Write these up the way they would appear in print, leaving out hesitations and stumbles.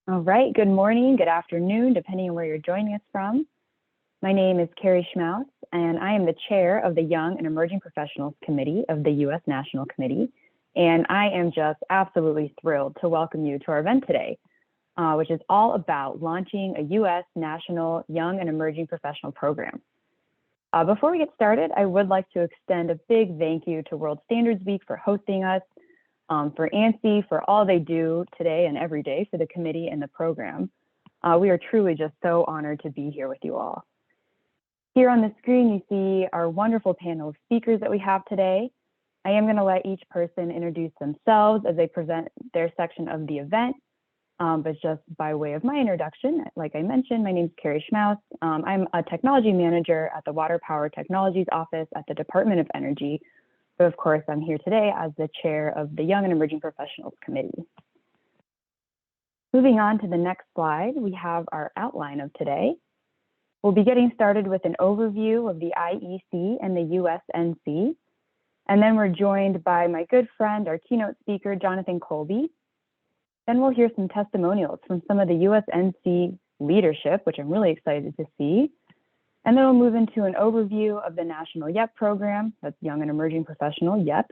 All right, good morning, good afternoon, depending on where you're joining us from. My name is Carrie Schmouth, and I am the chair of the Young and Emerging Professionals Committee of the U.S. National Committee. And I am just absolutely thrilled to welcome you to our event today, which is all about launching a U.S. National Young and Emerging Professional Program. Before we get started, I would like to extend a big thank you to World Standards Week for hosting us, for ANSI for all they do today and every day for the committee and the program. We are truly just so honored to be here with you all. Here on the screen, you see our wonderful panel of speakers that we have today. I am going to let each person introduce themselves as they present their section of the event. But just by way of my introduction, like I mentioned, my name is Carrie Schmouth. I'm a technology manager at the Water Power Technologies Office at the Department of Energy. But of course, I'm here today as the chair of the Young and Emerging Professionals Committee. Moving on to the next slide, we have our outline of today. We'll be getting started with an overview of the IEC and the Usnc. And then we're joined by my good friend, our keynote speaker, Jonathan Colby. Then we'll hear some testimonials from some of the Usnc leadership, which I'm really excited to see. And then we'll move into an overview of the National YEP program, that's Young and Emerging Professional, YEP.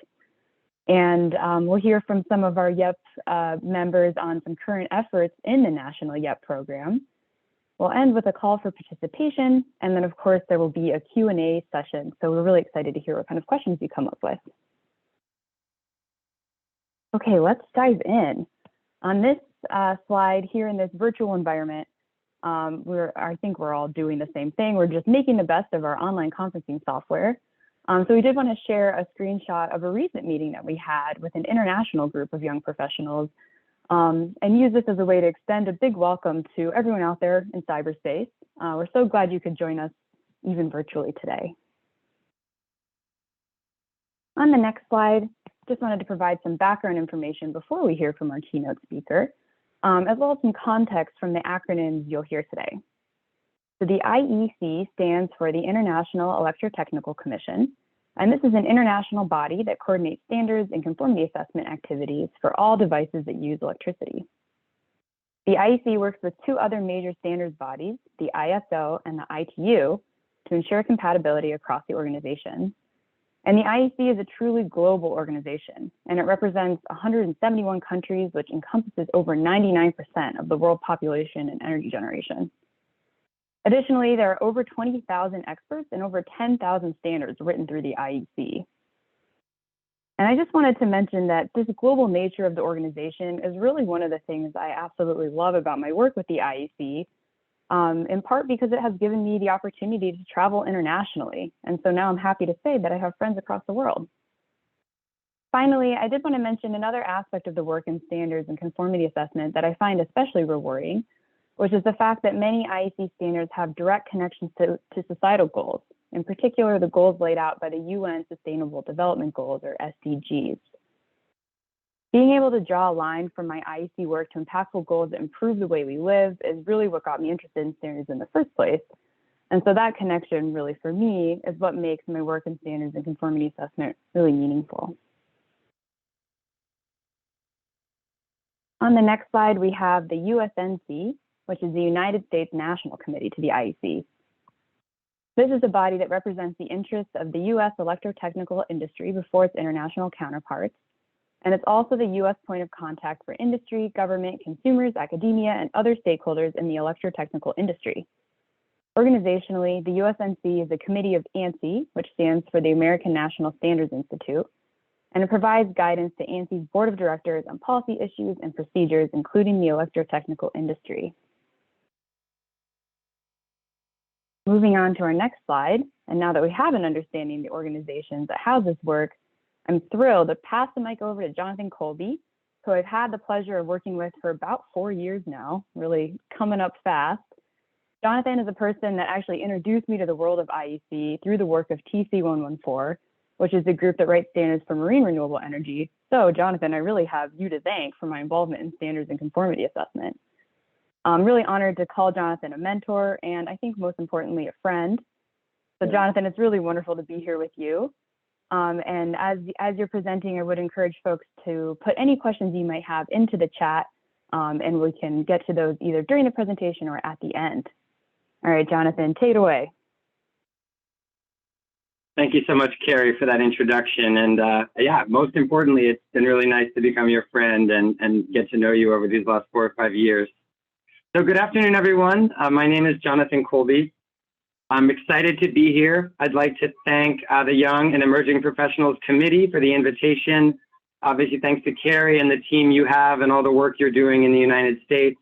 And we'll hear from some of our YEP members on some current efforts in the National YEP program. We'll end with a call for participation. And then of course, there will be a Q&A session. So we're really excited to hear what kind of questions you come up with. Okay, let's dive in. On this slide here in this virtual environment, I think we're all doing the same thing. We're just making the best of our online conferencing software. So we did want to share a screenshot of a recent meeting that we had with an international group of young professionals and use this as a way to extend a big welcome to everyone out there in cyberspace. We're so glad you could join us even virtually today. On the next slide, just wanted to provide some background information before we hear from our keynote speaker, as well as some context from the acronyms you'll hear today. So the IEC stands for the International Electrotechnical Commission, and this is an international body that coordinates standards and conformity assessment activities for all devices that use electricity. The IEC works with two other major standards bodies, the ISO and the ITU, to ensure compatibility across the organization. And the IEC is a truly global organization, and it represents 171 countries, which encompasses over 99% of the world population and energy generation. Additionally, there are over 20,000 experts and over 10,000 standards written through the IEC. And I just wanted to mention that this global nature of the organization is really one of the things I absolutely love about my work with the IEC, in part because it has given me the opportunity to travel internationally. And so now I'm happy to say that I have friends across the world. Finally, I did want to mention another aspect of the work in standards and conformity assessment that I find especially rewarding, which is the fact that many IEC standards have direct connections to societal goals, in particular the goals laid out by the UN Sustainable Development Goals, or SDGs. Being able to draw a line from my IEC work to impactful goals that improve the way we live is really what got me interested in standards in the first place. And so that connection really for me is what makes my work in standards and conformity assessment really meaningful. On the next slide, we have the Usnc, which is the United States National Committee to the IEC. This is a body that represents the interests of the US electrotechnical industry before its international counterparts. And it's also the US point of contact for industry, government, consumers, academia, and other stakeholders in the electrotechnical industry. Organizationally, the Usnc is a committee of ANSI, which stands for the American National Standards Institute, and it provides guidance to ANSI's board of directors on policy issues and procedures, including the electrotechnical industry. Moving on to our next slide, and now that we have an understanding of the organizations that house this work, I'm thrilled to pass the mic over to Jonathan Colby, who I've had the pleasure of working with for about 4 years now, really coming up fast. Jonathan is a person that actually introduced me to the world of IEC through the work of TC114, which is the group that writes standards for marine renewable energy. So Jonathan, I really have you to thank for my involvement in standards and conformity assessment. I'm really honored to call Jonathan a mentor, and I think most importantly, a friend. So Jonathan, it's really wonderful to be here with you. And as you're presenting, I would encourage folks to put any questions you might have into the chat, and we can get to those either during the presentation or at the end. All right, Jonathan, take it away. Thank you so much, Carrie, for that introduction. And yeah, most importantly, it's been really nice to become your friend and get to know you over these last 4 or 5 years. So good afternoon, everyone. My name is Jonathan Colby. I'm excited to be here. I'd like to thank the Young and Emerging Professionals Committee for the invitation. Obviously, thanks to Carrie and the team you have and all the work you're doing in the United States.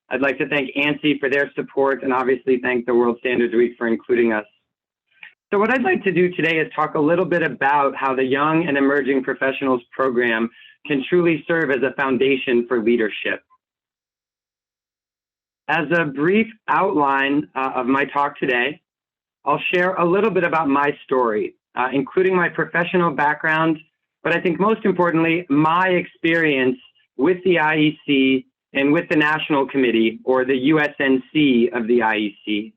I'd like to thank ANSI for their support and obviously thank the World Standards Week for including us. So what I'd like to do today is talk a little bit about how the Young and Emerging Professionals Program can truly serve as a foundation for leadership. As a brief outline of my talk today, I'll share a little bit about my story, including my professional background, but I think most importantly, my experience with the IEC and with the National Committee, or the USNC of the IEC.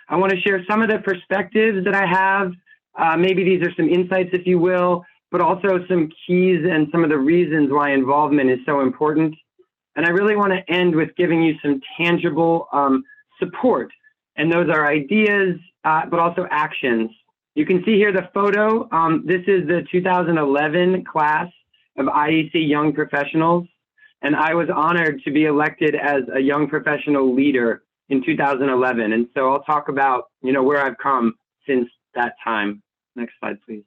I want to share some of the perspectives that I have. Maybe these are some insights, if you will, but also some keys and some of the reasons why involvement is so important. And I really want to end with giving you some tangible support. And those are ideas, but also actions. You can see here the photo. This is the 2011 class of IEC Young Professionals. And I was honored to be elected as a young professional leader in 2011. And so I'll talk about, where I've come since that time. Next slide, please.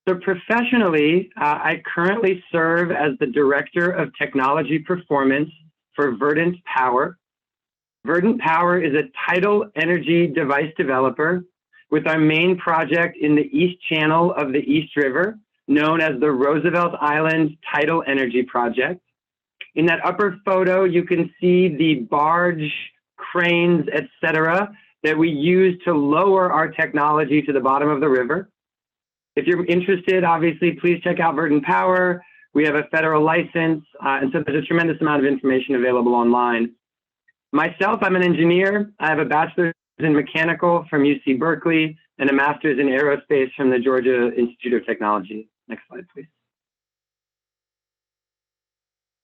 So professionally, I currently serve as the Director of Technology Performance for Verdant Power. Verdant Power is a tidal energy device developer with our main project in the East Channel of the East River, known as the Roosevelt Island Tidal Energy Project. In that upper photo, you can see the barge, cranes, etc., that we use to lower our technology to the bottom of the river. If you're interested, obviously, please check out Verdant Power. We have a federal license, and so there's a tremendous amount of information available online. Myself, I'm an engineer. I have a bachelor's in mechanical from UC Berkeley and a master's in aerospace from the Georgia Institute of Technology. Next slide, please.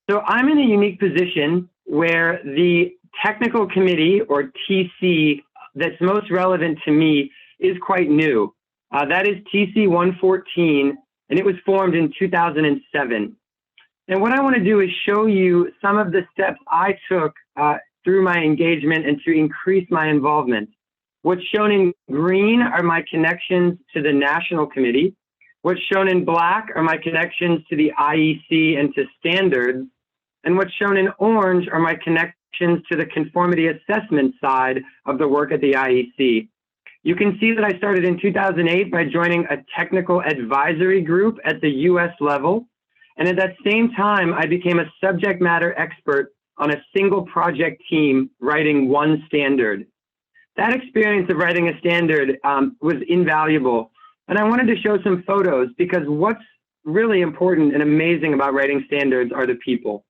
So I'm in a unique position where the technical committee, or TC, that's most relevant to me is quite new. That is TC 114, and it was formed in 2007. And what I want to do is show you some of the steps I took through my engagement and to increase my involvement. What's shown in green are my connections to the National Committee. What's shown in black are my connections to the IEC and to standards. And what's shown in orange are my connections to the conformity assessment side of the work at the IEC. You can see that I started in 2008 by joining a technical advisory group at the US level. And at that same time, I became a subject matter expert on a single project team writing one standard. That experience of writing a standard was invaluable. And I wanted to show some photos because what's really important and amazing about writing standards are the people.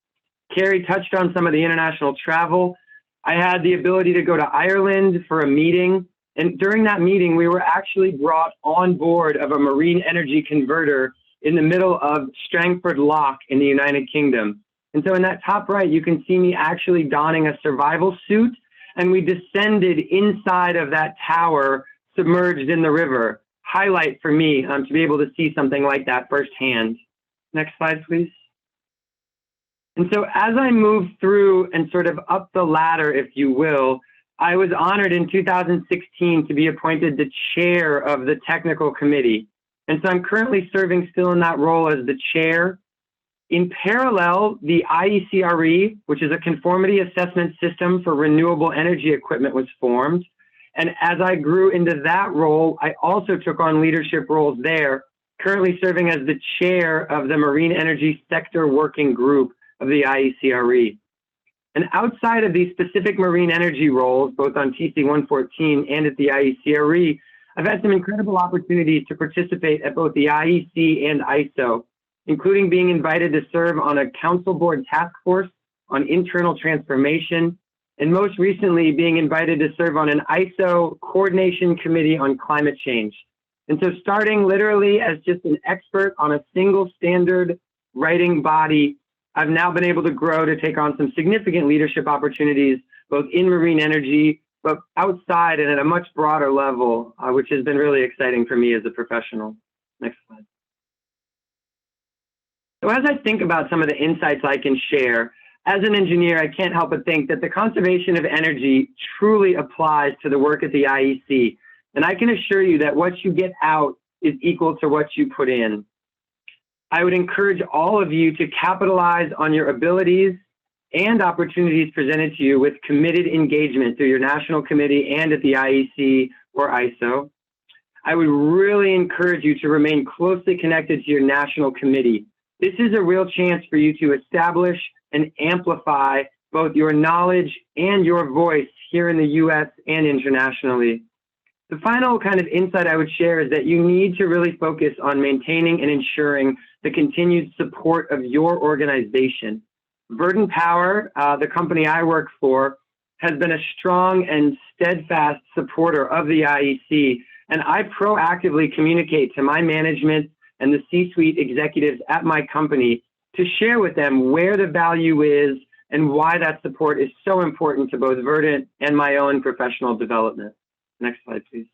Carrie touched on some of the international travel. I had the ability to go to Ireland for a meeting. And during that meeting, we were actually brought on board of a marine energy converter in the middle of Strangford Lough in the United Kingdom. And so in that top right, you can see me actually donning a survival suit, and we descended inside of that tower, submerged in the river. Highlight for me to be able to see something like that firsthand. Next slide, please. And so as I moved through and sort of up the ladder, if you will, I was honored in 2016 to be appointed the chair of the technical committee. And so I'm currently serving still in that role as the chair. In parallel, the IECRE, which is a conformity assessment system for renewable energy equipment, was formed. And as I grew into that role, I also took on leadership roles there, currently serving as the chair of the Marine Energy Sector Working Group of the IECRE. And outside of these specific marine energy roles, both on TC 114 and at the IECRE, I've had some incredible opportunities to participate at both the IEC and ISO, including being invited to serve on a council board task force on internal transformation, and most recently being invited to serve on an ISO coordination committee on climate change. And so starting literally as just an expert on a single standard writing body I've now been able to grow to take on some significant leadership opportunities, both in marine energy, but outside and at a much broader level, which has been really exciting for me as a professional. Next slide. So as I think about some of the insights I can share, as an engineer, I can't help but think that the conservation of energy truly applies to the work at the IEC. And I can assure you that what you get out is equal to what you put in. I would encourage all of you to capitalize on your abilities and opportunities presented to you with committed engagement through your national committee and at the IEC or ISO. I would really encourage you to remain closely connected to your national committee. This is a real chance for you to establish and amplify both your knowledge and your voice here in the US and internationally. The final kind of insight I would share is that you need to really focus on maintaining and ensuring the continued support of your organization. Verdant Power, the company I work for, has been a strong and steadfast supporter of the IEC, and I proactively communicate to my management and the C-suite executives at my company to share with them where the value is and why that support is so important to both Verdant and my own professional development. Next slide, please.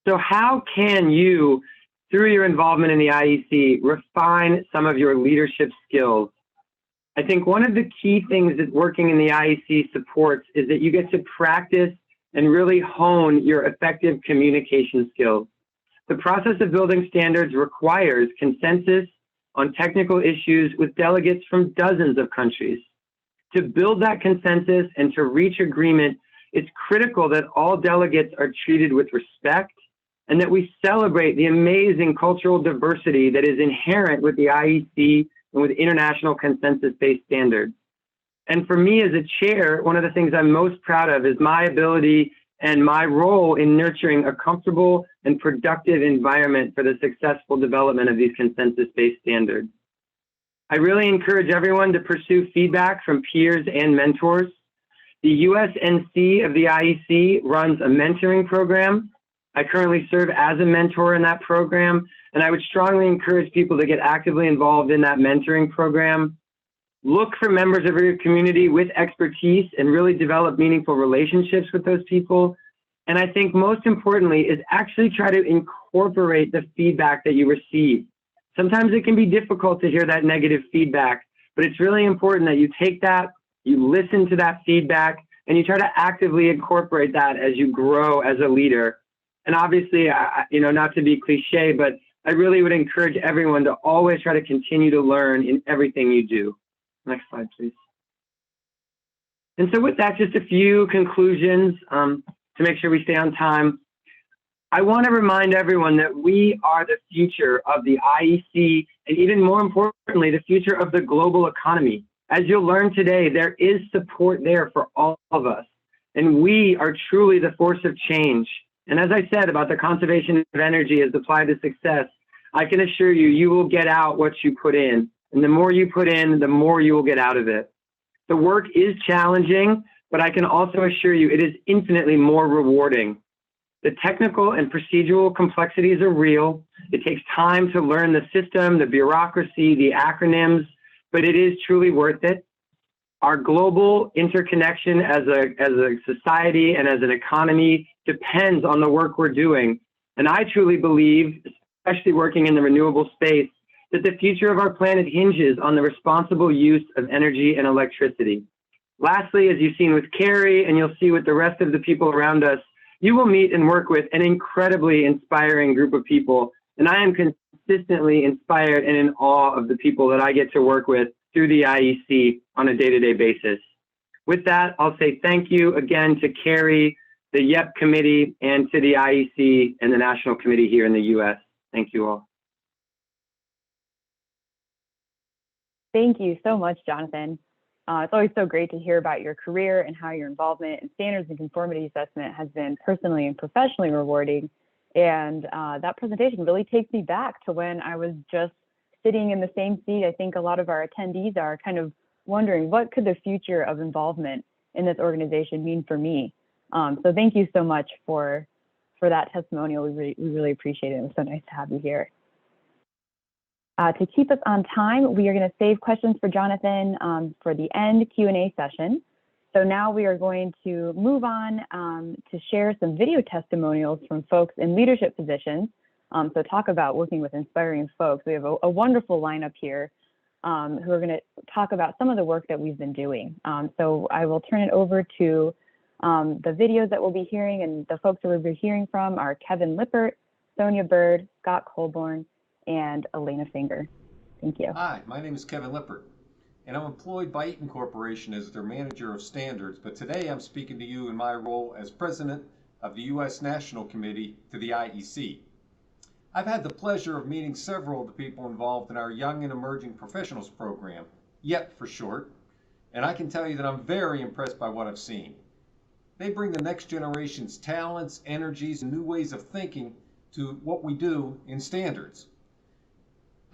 So how can you, through your involvement in the IEC, refine some of your leadership skills? I think one of the key things that working in the IEC supports is that you get to practice and really hone your effective communication skills. The process of building standards requires consensus on technical issues with delegates from dozens of countries. To build that consensus and to reach agreement, it's critical that all delegates are treated with respect and that we celebrate the amazing cultural diversity that is inherent with the IEC and with international consensus-based standards. And for me as a chair, one of the things I'm most proud of is my ability and my role in nurturing a comfortable and productive environment for the successful development of these consensus-based standards. I really encourage everyone to pursue feedback from peers and mentors. The Usnc of the IEC runs a mentoring program. I currently serve as a mentor in that program, and I would strongly encourage people to get actively involved in that mentoring program. Look for members of your community with expertise and really develop meaningful relationships with those people. And I think most importantly is actually try to incorporate the feedback that you receive. Sometimes it can be difficult to hear that negative feedback, but it's really important that you take that, you listen to that feedback, and you try to actively incorporate that as you grow as a leader. And obviously, not to be cliche, but I really would encourage everyone to always try to continue to learn in everything you do. Next slide, please. And so with that, just a few conclusions to make sure we stay on time. I want to remind everyone that we are the future of the IEC, and even more importantly, the future of the global economy. As you'll learn today, there is support there for all of us, and we are truly the force of change. And as I said about the conservation of energy as applied to success, I can assure you, you will get out what you put in. And the more you put in, the more you will get out of it. The work is challenging, but I can also assure you it is infinitely more rewarding. The technical and procedural complexities are real. It takes time to learn the system, the bureaucracy, the acronyms, but it is truly worth it. Our global interconnection as a society and as an economy depends on the work we're doing. And I truly believe, especially working in the renewable space, that the future of our planet hinges on the responsible use of energy and electricity. Lastly, as you've seen with Carrie, and you'll see with the rest of the people around us, you will meet and work with an incredibly inspiring group of people. And I am consistently inspired and in awe of the people that I get to work with through the IEC on a day-to-day basis. With that, I'll say thank you again to Carrie, the YEP committee, and to the IEC and the National Committee here in the US. Thank you all. Thank you so much, Jonathan. It's always so great to hear about your career and how your involvement in standards and conformity assessment has been personally and professionally rewarding. And that presentation really takes me back to when I was just sitting in the same seat. I think a lot of our attendees are kind of wondering, what could the future of involvement in this organization mean for me? So thank you so much for that testimonial. We really appreciate it. It was so nice to have you here. To keep us on time, we are going to save questions for Jonathan for the end Q&A session. So now we are going to move on to share some video testimonials from folks in leadership positions. So talk about working with inspiring folks. We have a wonderful lineup here who are going to talk about some of the work that we've been doing. So I will turn it over to the videos that we'll be hearing, and the folks that we'll be hearing from are Kevin Lippert, Sonia Bird, Scott Colborn, and Elena Finger. Thank you. Hi, my name is Kevin Lippert, and I'm employed by Eaton Corporation as their Manager of Standards, but today I'm speaking to you in my role as President of the U.S. National Committee to the IEC. I've had the pleasure of meeting several of the people involved in our Young and Emerging Professionals program, YEP for short, and I can tell you that I'm very impressed by what I've seen. They bring the next generation's talents, energies, and new ways of thinking to what we do in standards.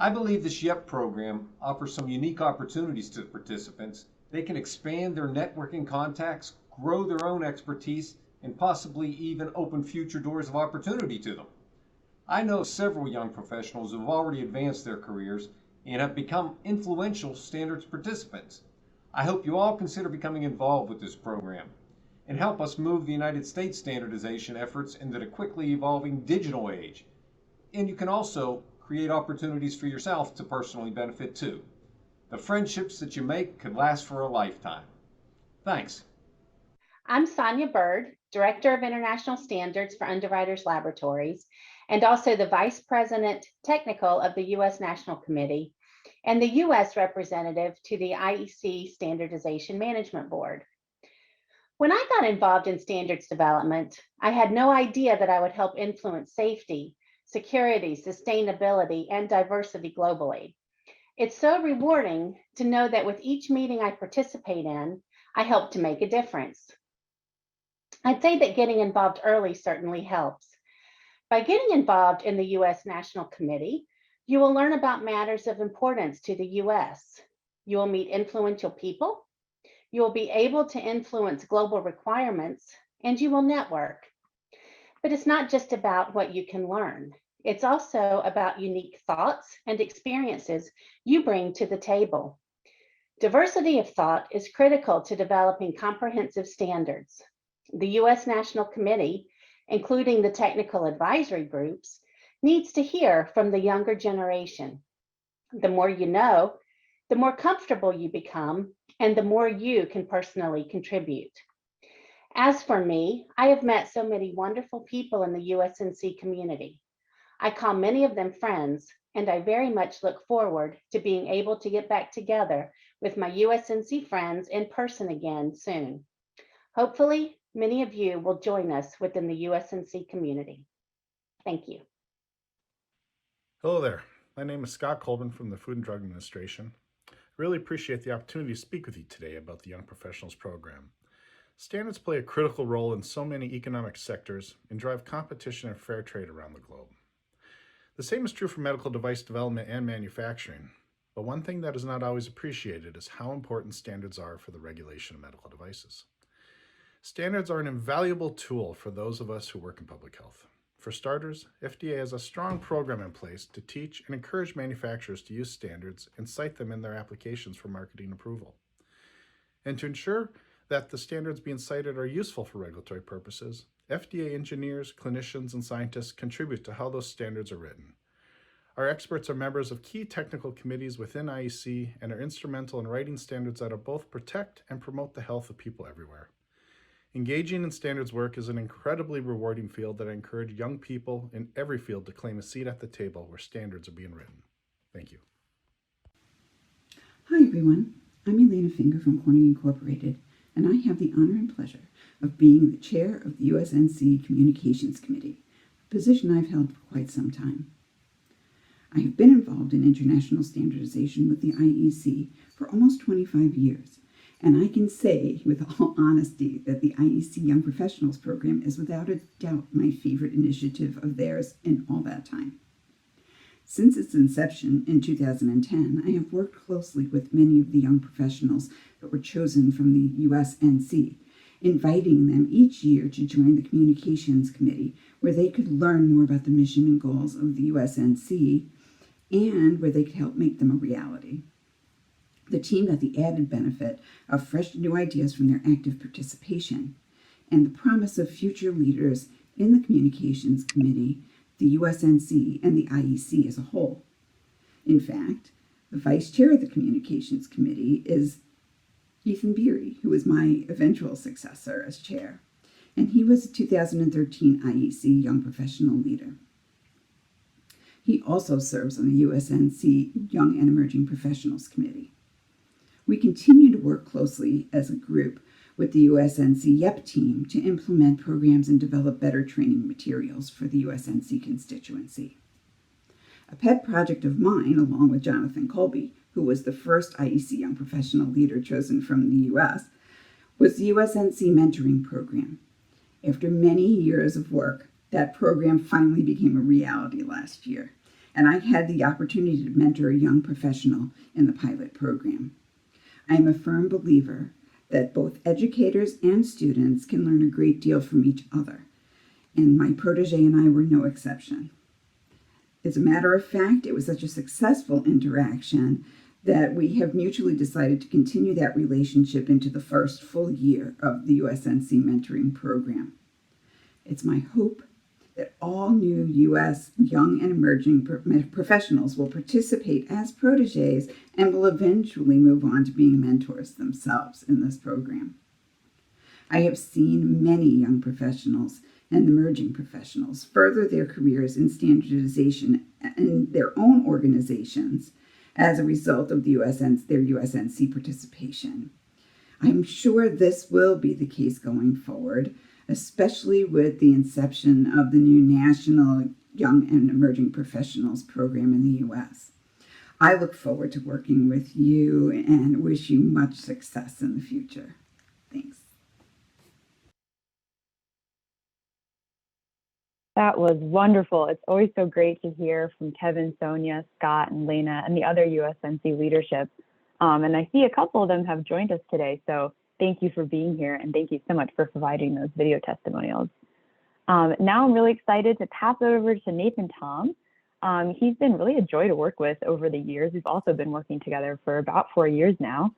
I believe this YEP program offers some unique opportunities to the participants. They can expand their networking contacts, grow their own expertise, and possibly even open future doors of opportunity to them. I know several young professionals who have already advanced their careers and have become influential standards participants. I hope you all consider becoming involved with this program and help us move the United States standardization efforts into the quickly evolving digital age. And you can also create opportunities for yourself to personally benefit too. The friendships that you make could last for a lifetime. Thanks. I'm Sonia Bird, Director of International Standards for Underwriters Laboratories, and also the Vice President Technical of the U.S. National Committee and the U.S. representative to the IEC Standardization Management Board. When I got involved in standards development, I had no idea that I would help influence safety, security, sustainability, and diversity globally. It's so rewarding to know that with each meeting I participate in, I help to make a difference. I'd say that getting involved early certainly helps. By getting involved in the U.S. National Committee, you will learn about matters of importance to the U.S. You will meet influential people, you will be able to influence global requirements, and you will network. But it's not just about what you can learn. It's also about unique thoughts and experiences you bring to the table. Diversity of thought is critical to developing comprehensive standards. The U.S. National Committee, including the technical advisory groups, needs to hear from the younger generation. The more you know, the more comfortable you become, and the more you can personally contribute. As for me, I have met so many wonderful people in the USNC community. I call many of them friends, and I very much look forward to being able to get back together with my USNC friends in person again soon. Hopefully, many of you will join us within the USNC community. Thank you. Hello there. My name is Scott Colbin from the Food and Drug Administration. I really appreciate the opportunity to speak with you today about the Young Professionals Program. Standards play a critical role in so many economic sectors and drive competition and fair trade around the globe. The same is true for medical device development and manufacturing, but one thing that is not always appreciated is how important standards are for the regulation of medical devices. Standards are an invaluable tool for those of us who work in public health. For starters, FDA has a strong program in place to teach and encourage manufacturers to use standards and cite them in their applications for marketing approval. And to ensure that the standards being cited are useful for regulatory purposes, FDA engineers, clinicians, and scientists contribute to how those standards are written. Our experts are members of key technical committees within IEC and are instrumental in writing standards that both protect and promote the health of people everywhere. Engaging in standards work is an incredibly rewarding field that I encourage young people in every field to claim a seat at the table where standards are being written. Thank you. Hi everyone, I'm Elena Finger from Corning Incorporated, and I have the honor and pleasure of being the chair of the USNC Communications Committee, a position I've held for quite some time. I have been involved in international standardization with the IEC for almost 25 years, and I can say with all honesty that the IEC Young Professionals Program is without a doubt my favorite initiative of theirs in all that time. Since its inception in 2010, I have worked closely with many of the young professionals that were chosen from the USNC, inviting them each year to join the Communications Committee, where they could learn more about the mission and goals of the USNC and where they could help make them a reality. The team got the added benefit of fresh new ideas from their active participation and the promise of future leaders in the Communications Committee, the USNC, and the IEC as a whole. In fact, the vice chair of the Communications Committee is Ethan Beery, who is my eventual successor as chair, and he was a 2013 IEC Young Professional Leader. He also serves on the USNC Young and Emerging Professionals Committee. We continue to work closely as a group with the USNC YEP team to implement programs and develop better training materials for the USNC constituency. A pet project of mine, along with Jonathan Colby, who was the first IEC Young Professional Leader chosen from the U.S., was the USNC Mentoring Program. After many years of work, that program finally became a reality last year, and I had the opportunity to mentor a young professional in the pilot program. I am a firm believer that both educators and students can learn a great deal from each other, and my protege and I were no exception. As a matter of fact, it was such a successful interaction that we have mutually decided to continue that relationship into the first full year of the USNC mentoring program. It's my hope that all new U.S. young and emerging professionals will participate as proteges and will eventually move on to being mentors themselves in this program. I have seen many young professionals and emerging professionals further their careers in standardization in their own organizations as a result of their USNC participation. I'm sure this will be the case going forward, especially with the inception of the new National Young and Emerging Professionals program in the U.S. I look forward to working with you and wish you much success in the future. Thanks. That was wonderful. It's always so great to hear from Kevin, Sonia, Scott, and Lena, and the other USNC leadership. And I see a couple of them have joined us today. So thank you for being here, and thank you so much for providing those video testimonials. Now I'm really excited to pass it over to Nathan Tom. He's been really a joy to work with over the years. We've also been working together for about 4 years now.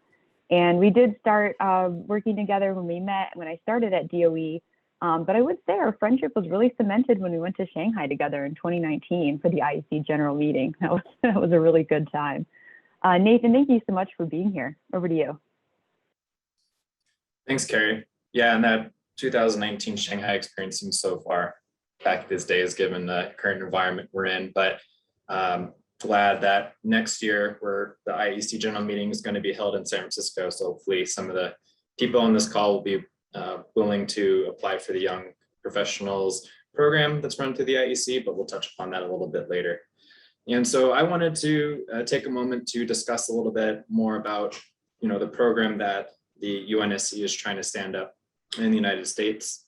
And we did start working together when I started at DOE. But I would say our friendship was really cemented when we went to Shanghai together in 2019 for the IEC general meeting. That was a really good time. Nathan, thank you so much for being here. Over to you. Thanks, Carrie. Yeah, and that 2019 Shanghai experience seems so far back these days, given the current environment we're in. But glad that next year, where the IEC general meeting is going to be held in San Francisco, so hopefully some of the people on this call will be willing to apply for the Young Professionals program that's run through the IEC, but we'll touch upon that a little bit later. And so I wanted to take a moment to discuss a little bit more about, the program that the UNSC is trying to stand up in the United States.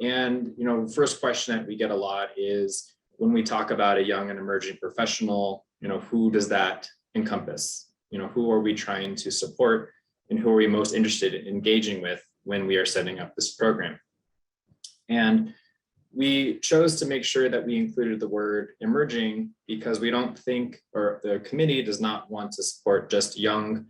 And, first question that we get a lot is when we talk about a young and emerging professional, who does that encompass? Who are we trying to support, and who are we most interested in engaging with when we are setting up this program? And we chose to make sure that we included the word emerging because we don't think, or the committee does not want to support just young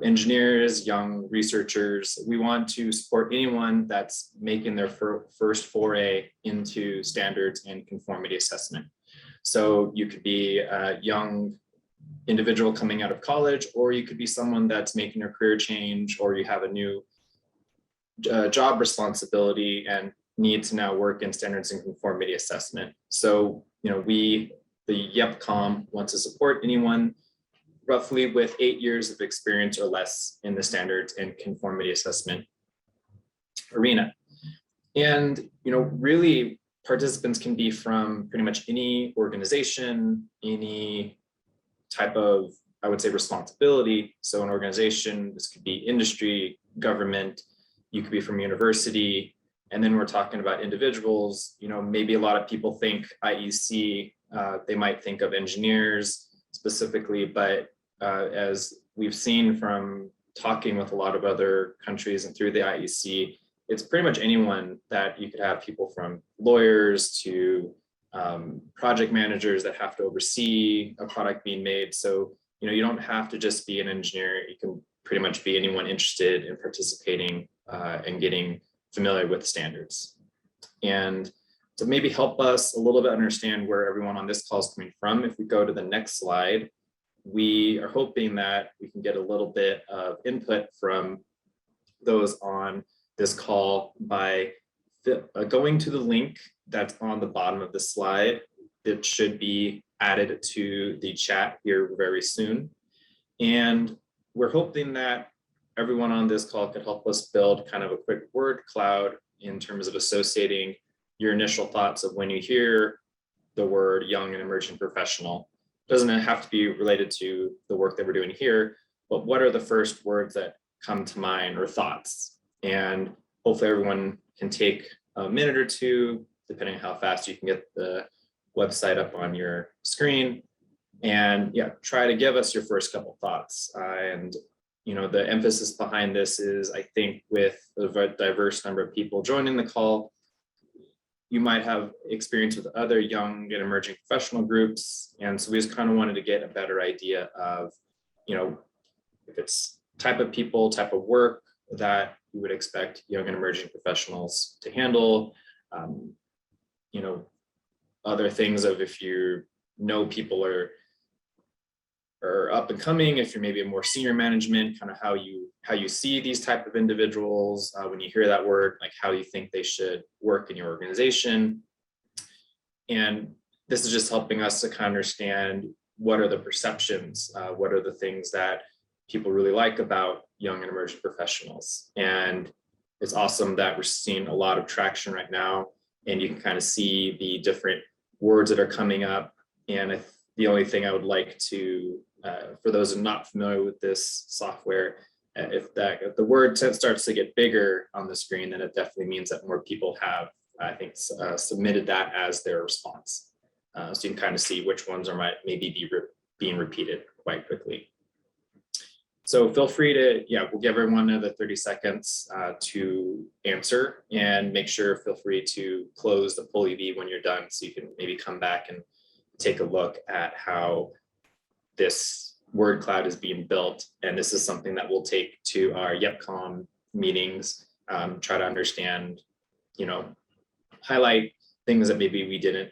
engineers, young researchers. We want to support anyone that's making their first foray into standards and conformity assessment. So you could be a young individual coming out of college, or you could be someone that's making a career change, or you have a new job responsibility and need to now work in standards and conformity assessment. So, we, the YEPCOM, want to support anyone roughly with 8 years of experience or less in the standards and conformity assessment arena. And, really participants can be from pretty much any organization, any type of, I would say, responsibility. So an organization, this could be industry, government, you could be from university. And then we're talking about individuals, maybe a lot of people think IEC, they might think of engineers specifically, but as we've seen from talking with a lot of other countries and through the IEC, it's pretty much anyone that you could have people from lawyers to project managers that have to oversee a product being made. So, you don't have to just be an engineer. You can pretty much be anyone interested in participating and getting familiar with standards. And to maybe help us a little bit understand where everyone on this call is coming from, if we go to the next slide, we are hoping that we can get a little bit of input from those on this call by going to the link that's on the bottom of the slide. It should be added to the chat here very soon. And we're hoping that everyone on this call could help us build kind of a quick word cloud in terms of associating your initial thoughts of when you hear the word young and emerging professional. It doesn't have to be related to the work that we're doing here, but what are the first words that come to mind or thoughts? And hopefully everyone can take a minute or two, depending on how fast you can get the website up on your screen, and try to give us your first couple thoughts. And the emphasis behind this is, I think, with a diverse number of people joining the call, you might have experience with other young and emerging professional groups. And so we just kind of wanted to get a better idea of, if it's type of people, type of work that you would expect young and emerging professionals to handle, other things of if you know people are up and coming, if you're maybe a more senior management, kind of how you see these type of individuals when you hear that word, like how you think they should work in your organization. And this is just helping us to kind of understand what are the perceptions, what are the things that people really like about young and emerging professionals. And it's awesome that we're seeing a lot of traction right now, and you can kind of see the different words that are coming up. And the only thing I would like to, for those who are not familiar with this software, if the word starts to get bigger on the screen, then it definitely means that more people have, I think, submitted that as their response. So you can kind of see which ones are maybe being repeated quite quickly. So feel free to, we'll give everyone another 30 seconds to answer, and feel free to close the poll EV when you're done, so you can maybe come back and take a look at how this word cloud is being built. And this is something that we'll take to our YepCon meetings, try to understand, highlight things that maybe we didn't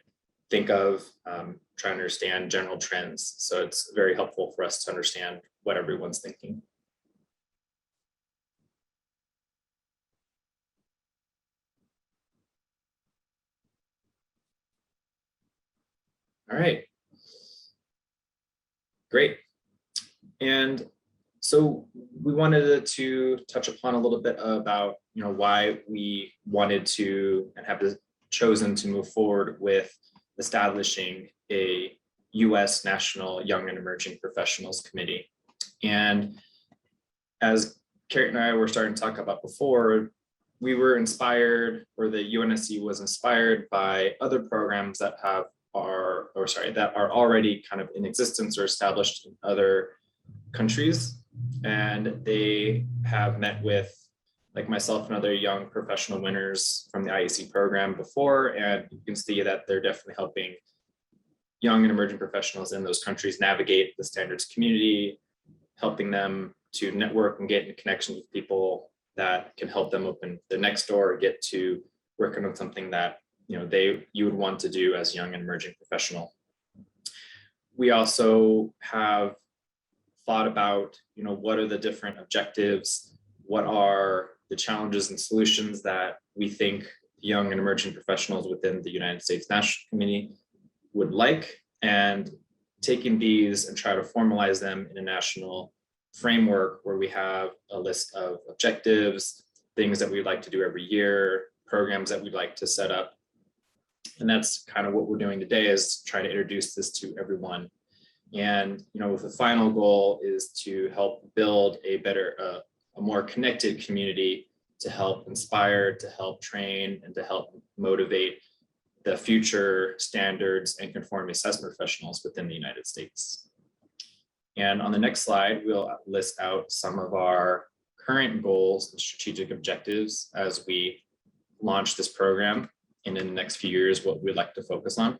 think of, try to understand general trends. So it's very helpful for us to understand what everyone's thinking. All right, great. And so we wanted to touch upon a little bit about, why we wanted to and have chosen to move forward with establishing a U.S. National Young and Emerging Professionals Committee. And as Carrie and I were starting to talk about before, we were inspired, or the UNSC was inspired by other programs that are already kind of in existence or established in other countries. And they have met with, like myself and other young professional winners from the IAC program before, and you can see that they're definitely helping young and emerging professionals in those countries navigate the standards community, helping them to network and get in connection with people that can help them open the next door or get to working on something that you would want to do as a young and emerging professional. We also have thought about what are the different objectives, what are the challenges and solutions that we think young and emerging professionals within the United States National Committee would like, and taking these and try to formalize them in a national framework where we have a list of objectives, things that we'd like to do every year, programs that we'd like to set up. And that's kind of what we're doing today, is try to introduce this to everyone. And the final goal is to help build a better, a more connected community, to help inspire, to help train, and to help motivate the future standards and conformity assessment professionals within the United States. And on the next slide, we'll list out some of our current goals and strategic objectives as we launch this program, and in the next few years, what we'd like to focus on.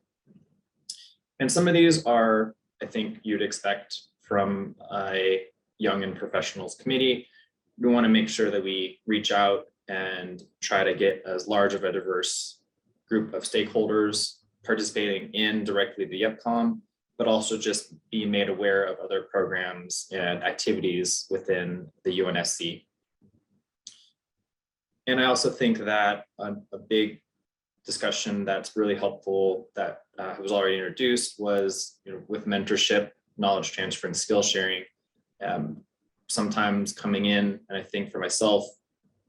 And some of these are, I think you'd expect from a young and professionals committee. We want to make sure that we reach out and try to get as large of a diverse group of stakeholders participating in directly the YEPCOM, but also just be made aware of other programs and activities within the UNSC. And I also think that a big discussion that's really helpful that was already introduced was, with mentorship, knowledge transfer, and skill sharing. Sometimes coming in, and I think for myself,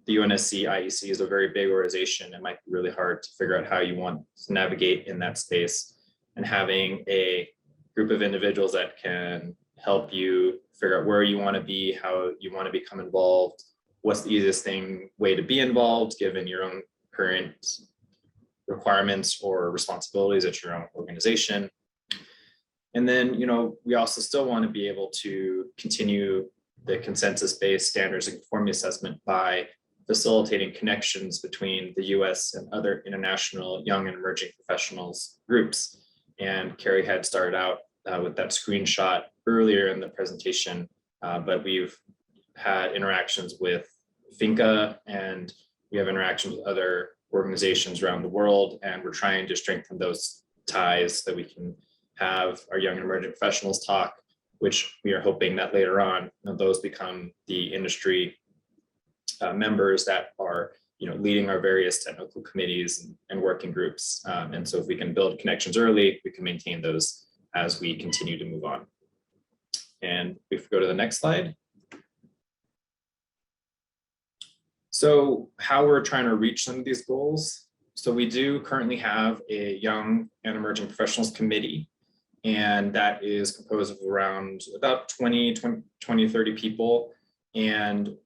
the UNSC IEC is a very big organization. It might be really hard to figure out how you want to navigate in that space, and having a group of individuals that can help you figure out where you want to be, how you want to become involved, what's the easiest way to be involved given your own current requirements or responsibilities at your own organization. And then, we also still want to be able to continue the consensus-based standards and conformity assessment by facilitating connections between the US and other international young and emerging professionals groups. And Carrie had started out with that screenshot earlier in the presentation, but we've had interactions with FINCA, and we have interactions with other organizations around the world, and we're trying to strengthen those ties so that we can have our young and emerging professionals talk, which we are hoping that later on those become the industry members that are leading our various technical committees and working groups. And so if we can build connections early, we can maintain those as we continue to move on. And if we go to the next slide. So how we're trying to reach some of these goals. So we do currently have a young and emerging professionals committee, and that is composed of around about 20, 30 people. And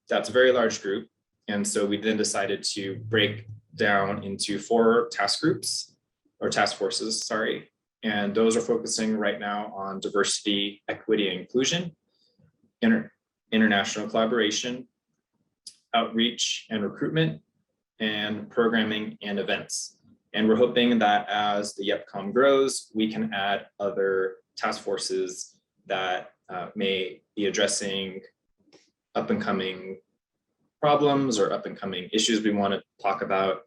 that's a very large group. And so we then decided to break down into 4 task groups, or task forces, sorry. And those are focusing right now on diversity, equity, and inclusion, international collaboration, outreach and recruitment, and programming and events. And we're hoping that as the YEPCOM grows, we can add other task forces that may be addressing up and coming problems or up and coming issues we want to talk about.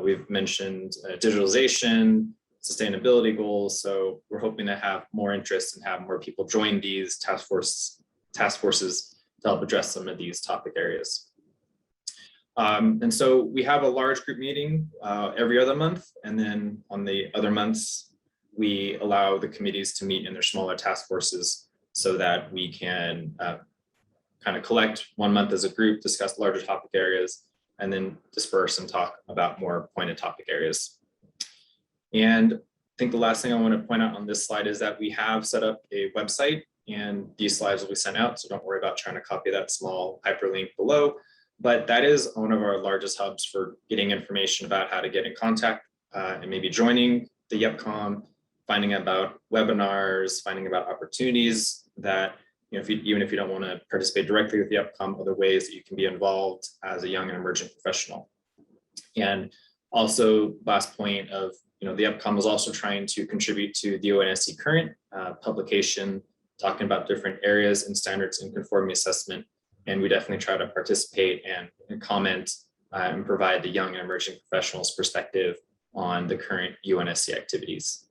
We've mentioned digitalization, sustainability goals. So we're hoping to have more interest and have more people join these task forces to help address some of these topic areas. And so we have a large group meeting every other month. And then on the other months, we allow the committees to meet in their smaller task forces so that we can kind of collect one month as a group, discuss larger topic areas, and then disperse and talk about more pointed topic areas. And I think the last thing I want to point out on this slide is that we have set up a website, and these slides will be sent out. So don't worry about trying to copy that small hyperlink below. But that is one of our largest hubs for getting information about how to get in contact and maybe joining the YEPCOM, finding about webinars, finding about opportunities that, even if you don't want to participate directly with the YEPCOM, other ways that you can be involved as a young and emerging professional. And also, last point of, the YEPCOM is also trying to contribute to the UNSC current publication, talking about different areas in standards and conformity assessment. And we definitely try to participate and comment and provide the young and emerging professionals perspective on the current UNSC activities.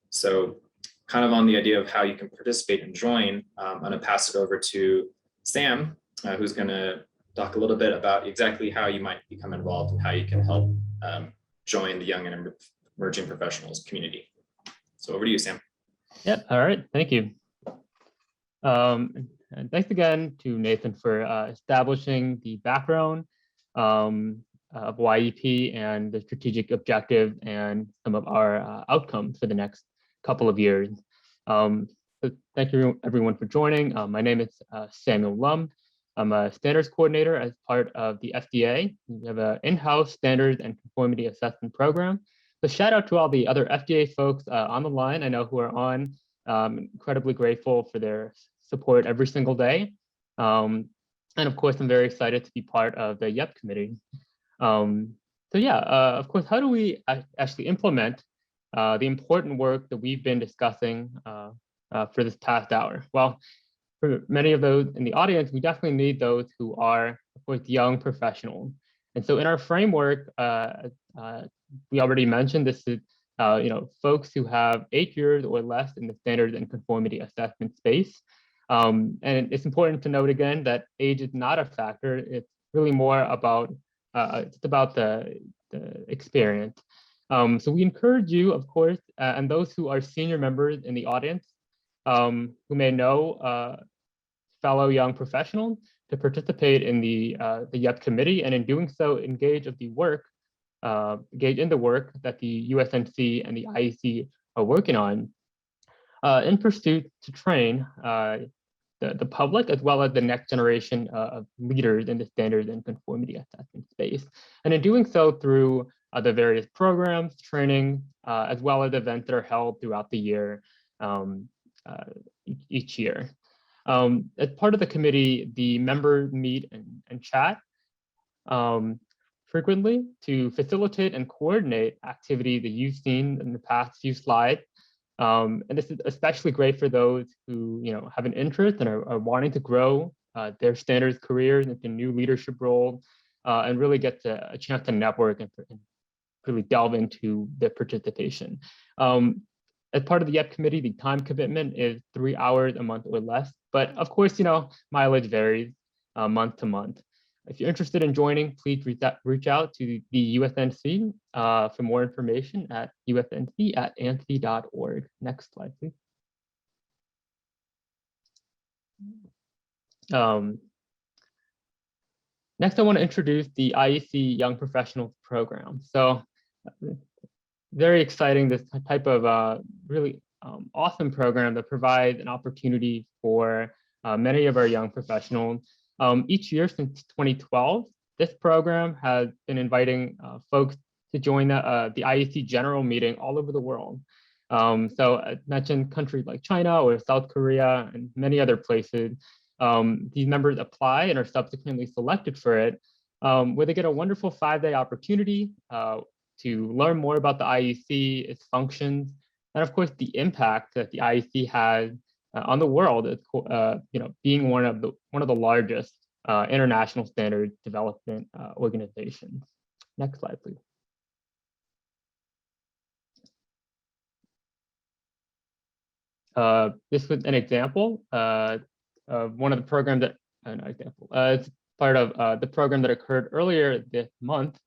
So kind of on the idea of how you can participate and join, I'm going to pass it over to Sam, who's going to talk a little bit about exactly how you might become involved and how you can help join the young and emerging professionals community. So over to you, Sam. Yep. All right. Thank you. And thanks again to Nathan for establishing the background of YEP and the strategic objective and some of our outcomes for the next couple of years. So thank you everyone for joining. My name is Samuel Lum. I'm a standards coordinator as part of the FDA. We have an in-house standards and conformity assessment program. So shout out to all the other FDA folks on the line I know who are on. Incredibly grateful for their support every single day. And of course, I'm very excited to be part of the YEP committee. Of course, how do we actually implement the important work that we've been discussing for this past hour. Well, for many of those in the audience, we definitely need those who are, of course, young professionals. And so in our framework, we already mentioned this is folks who have 8 years or less in the standards and conformity assessment space. And it's important to note again that age is not a factor. It's really more about it's about the experience. So we encourage you, of course, and those who are senior members in the audience who may know fellow young professionals to participate in the YEP committee, and in doing so, engage in the work that the USNC and the IEC are working on in pursuit to train the public as well as the next generation of leaders in the standards and conformity assessment space. And in doing so through the various programs, training, as well as events that are held throughout the year, each year. As part of the committee, the members meet and chat frequently to facilitate and coordinate activity that you've seen in the past few slides. And this is especially great for those who have an interest and are wanting to grow their standards careers into new leadership roles and really get a chance to network and really delve into their participation. As part of the YEP committee, the time commitment is 3 hours a month or less. But of course, mileage varies month to month. If you're interested in joining, please reach out to the USNC for more information at usnc@ansi.org. Next slide, please. Next, I want to introduce the IEC Young Professionals Program. So very exciting, this type of really awesome program that provides an opportunity for many of our young professionals. Each year since 2012, this program has been inviting folks to join the IEC general meeting all over the world. So I mentioned countries like China or South Korea and many other places. These members apply and are subsequently selected for it, where they get a wonderful 5-day opportunity to learn more about the IEC, its functions, and of course the impact that the IEC has on the world, being one of the largest international standards development organizations. Next slide, please. This was an example of one of the programs that, it's part of the program that occurred earlier this month,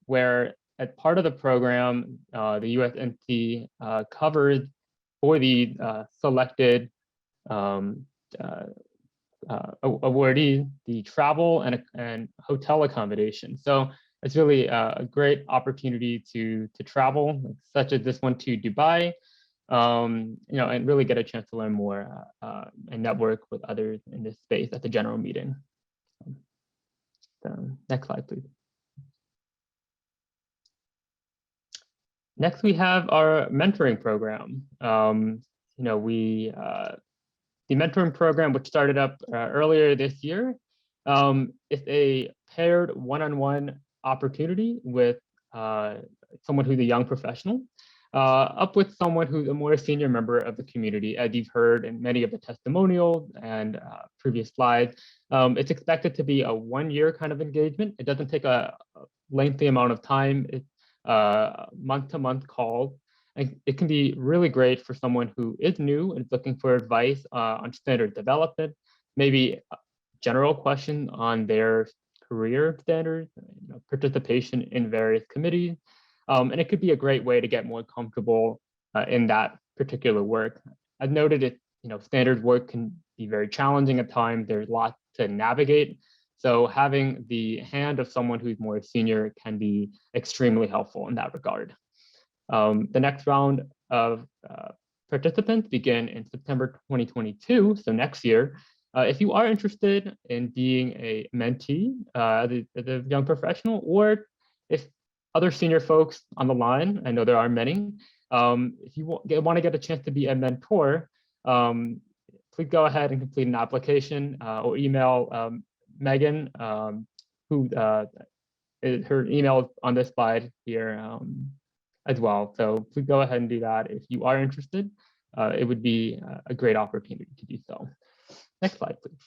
where as part of the program, the USNC covers for the selected awardees the travel and hotel accommodation. So it's really a great opportunity to travel, such as this one, to Dubai, and really get a chance to learn more and network with others in this space at the general meeting. So next slide, please. Next, we have our mentoring program. The mentoring program, which started up earlier this year, is a paired one-on-one opportunity with someone who's a young professional, up with someone who's a more senior member of the community. As you've heard in many of the testimonials and previous slides, it's expected to be a 1-year kind of engagement. It doesn't take a lengthy amount of time. It's month-to-month calls. And it can be really great for someone who is new and is looking for advice on standard development, maybe a general question on their career standards, participation in various committees. And it could be a great way to get more comfortable in that particular work. I've noted standard work can be very challenging at times. There's lots to navigate. So having the hand of someone who's more senior can be extremely helpful in that regard. The next round of participants begin in September 2022, so next year. If you are interested in being a mentee as a young professional, or if other senior folks on the line, I know there are many, if you want to get a chance to be a mentor, please go ahead and complete an application or email Megan, who her email is on this slide here. as well. So please go ahead and do that if you are interested. It would be a great opportunity to do so. Next slide, please.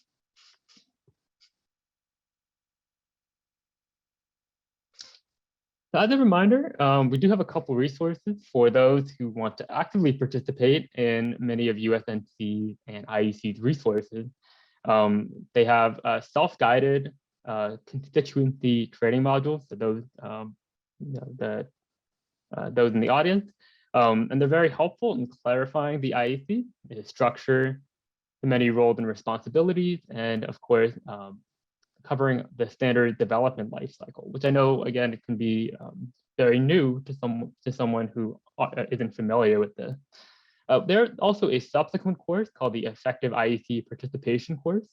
So as a reminder, we do have a couple resources for those who want to actively participate in many of USNC and IEC's resources. They have self-guided constituency training modules, so those, those in the audience. And they're very helpful in clarifying the IEC, its structure, the many roles and responsibilities, and of course, covering the standard development lifecycle, which I know, again, it can be very new to someone who isn't familiar with this. There's also a subsequent course called the Effective IEC Participation course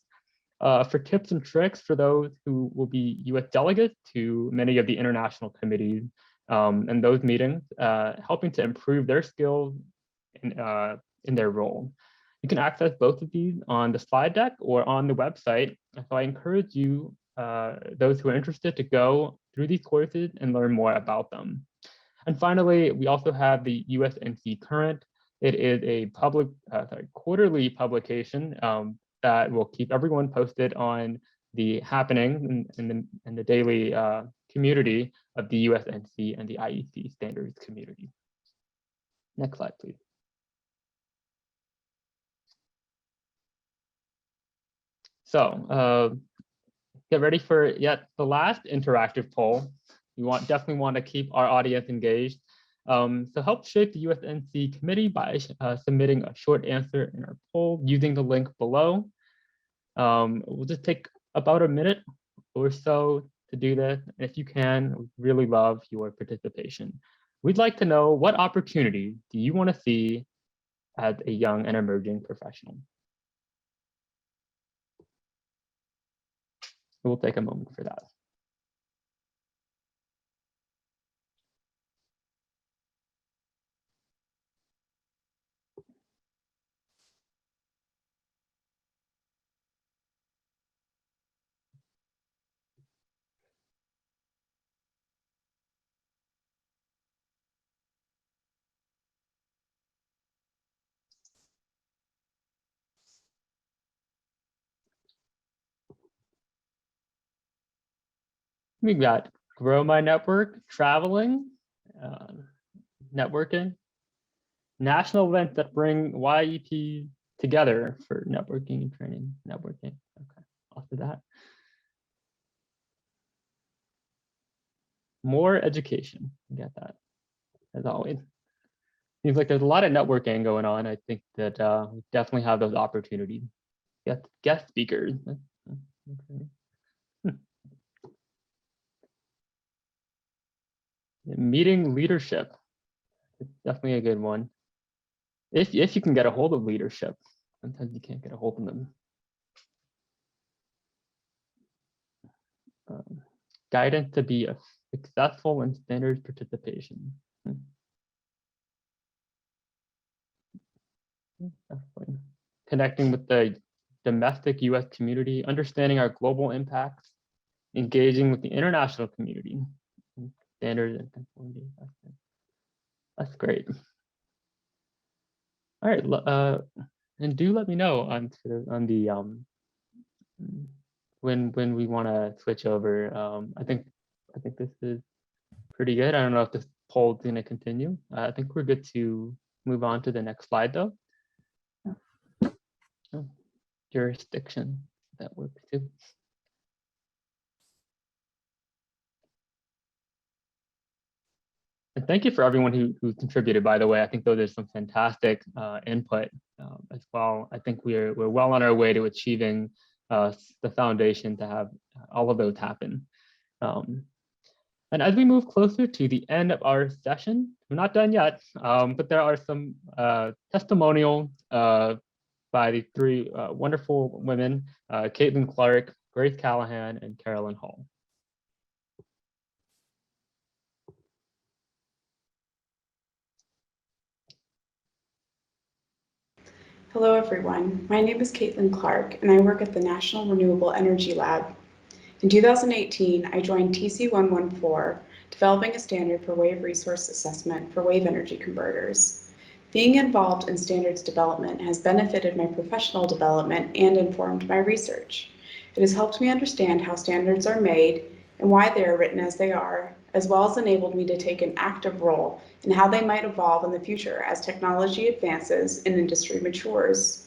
for tips and tricks for those who will be US delegates to many of the international committees and those meetings, helping to improve their skills in their role. You can access both of these on the slide deck or on the website. So I encourage you, those who are interested, to go through these courses and learn more about them. And finally, we also have the USNC Current. It is a quarterly publication that will keep everyone posted on the happening in the daily community of the USNC and the IEC standards community. Next slide, please. So get ready for yet the last interactive poll. We definitely want to keep our audience engaged. So help shape the USNC committee by submitting a short answer in our poll using the link below. We'll just take about a minute or so to do this. And if you can, we really love your participation. We'd like to know, what opportunities do you want to see as a young and emerging professional? We'll take a moment for that. We got grow my network, traveling, networking, national events that bring YEP together for networking and training, networking. Okay, after that. More education, get that, as always. Seems like there's a lot of networking going on. I think that we definitely have those opportunities. Guest speakers. Okay. Meeting leadership, it's definitely a good one. If you can get a hold of leadership, sometimes you can't get a hold of them. Guidance to be successful in standards participation. Definitely. Connecting with the domestic US community, understanding our global impacts, engaging with the international community. Standards and conformity. That's great. All right, and do let me know on the when we want to switch over. I think this is pretty good. I don't know if this poll is going to continue. I think we're good to move on to the next slide, though. Oh, jurisdiction, that works too. And thank you for everyone who contributed, by the way. I think those are some fantastic input as well. I think we're well on our way to achieving the foundation to have all of those happen. And as we move closer to the end of our session, we're not done yet, but there are some testimonials by the three wonderful women, Caitlin Clark, Grace Callahan, and Carolyn Hall. Hello everyone, my name is Caitlin Clark and I work at the National Renewable Energy Lab. In 2018, I joined TC114 developing a standard for wave resource assessment for wave energy converters. Being involved in standards development has benefited my professional development and informed my research. It has helped me understand how standards are made and why they are written as they are, as well as enabled me to take an active role in how they might evolve in the future as technology advances and industry matures.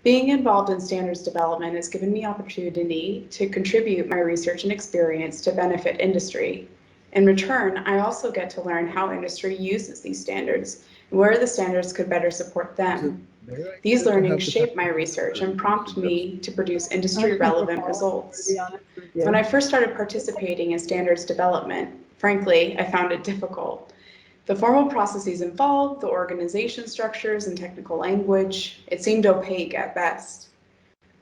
Being involved in standards development has given me opportunity to contribute my research and experience to benefit industry. In return, I also get to learn how industry uses these standards and where the standards could better support them. These learnings shape my research and prompt me to produce industry-relevant results. When I first started participating in standards development, frankly, I found it difficult. The formal processes involved, the organization structures and technical language, it seemed opaque at best.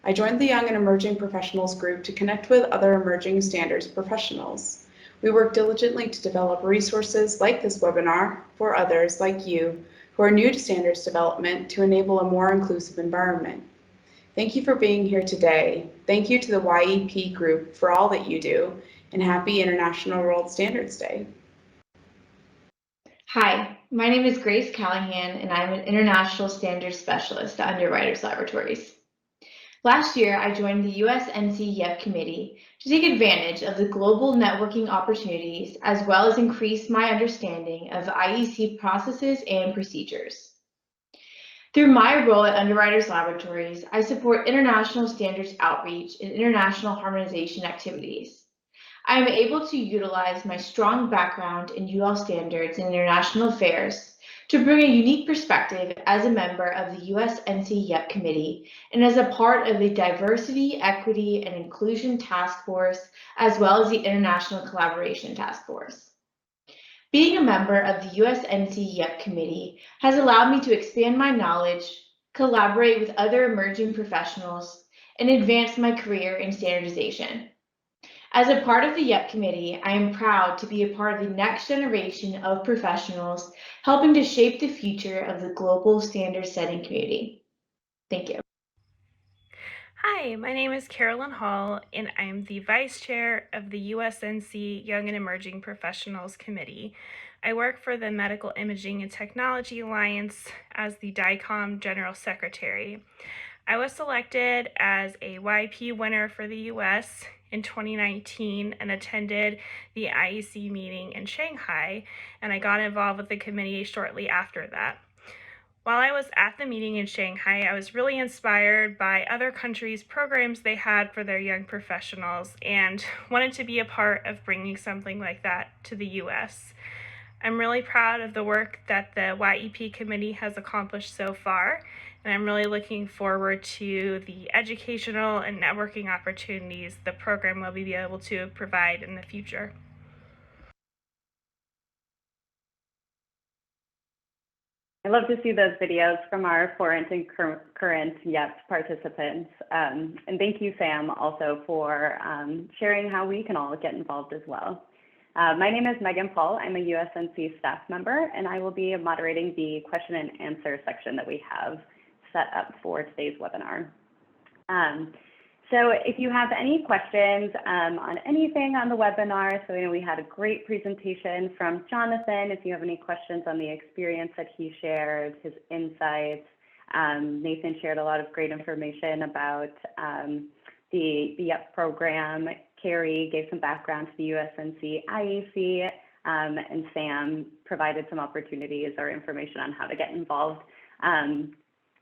I joined the Young and Emerging Professionals group to connect with other emerging standards professionals. We work diligently to develop resources like this webinar for others like you who are new to standards development to enable a more inclusive environment. Thank you for being here today. Thank you to the YEP group for all that you do, and happy International World Standards Day. Hi, my name is Grace Callahan, and I'm an International Standards Specialist at Underwriters Laboratories. Last year, I joined the Usnc YEP Committee to take advantage of the global networking opportunities, as well as increase my understanding of IEC processes and procedures. Through my role at Underwriters Laboratories, I support international standards outreach and international harmonization activities. I am able to utilize my strong background in UL standards and international affairs to bring a unique perspective as a member of the Usnc YEP Committee and as a part of the Diversity, Equity, and Inclusion Task Force, as well as the International Collaboration Task Force. Being a member of the Usnc YEP Committee has allowed me to expand my knowledge, collaborate with other emerging professionals, and advance my career in standardization. As a part of the YEP Committee, I am proud to be a part of the next generation of professionals helping to shape the future of the global standards setting community. Thank you. Hi, my name is Carolyn Hall, and I'm the Vice Chair of the Usnc Young and Emerging Professionals Committee. I work for the Medical Imaging and Technology Alliance as the DICOM General Secretary. I was selected as a YP winner for the US in 2019 and attended the IEC meeting in Shanghai, and I got involved with the committee shortly after that. While I was at the meeting in Shanghai, I was really inspired by other countries' programs they had for their young professionals and wanted to be a part of bringing something like that to the US. I'm really proud of the work that the YEP committee has accomplished so far, and I'm really looking forward to the educational and networking opportunities the program will be able to provide in the future. I love to see those videos from our current YEP participants. And thank you, Sam, also for sharing how we can all get involved as well. My name is Megan Paul. I'm a USNC staff member, and I will be moderating the question and answer section that we have set up for today's webinar. So if you have any questions on anything on the webinar, so I know we had a great presentation from Jonathan. If you have any questions on the experience that he shared, his insights, Nathan shared a lot of great information about the YEP program. Carrie gave some background to the USNC IEC, and Sam provided some opportunities or information on how to get involved.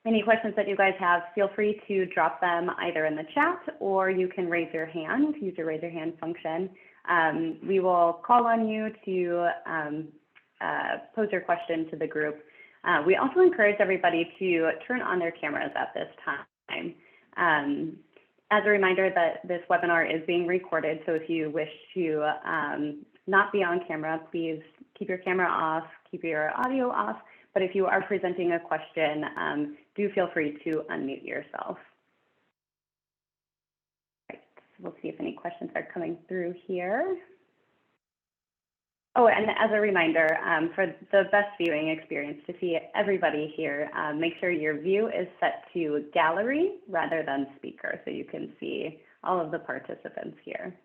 Any questions that you guys have, feel free to drop them either in the chat or you can raise your hand, use your raise your hand function. We will call on you to pose your question to the group. We also encourage everybody to turn on their cameras at this time. As a reminder that this webinar is being recorded, so if you wish to not be on camera, please keep your camera off, keep your audio off. But if you are presenting a question, do feel free to unmute yourself. Right, we'll see if any questions are coming through here. Oh, and as a reminder, for the best viewing experience to see everybody here, make sure your view is set to gallery rather than speaker, so you can see all of the participants here.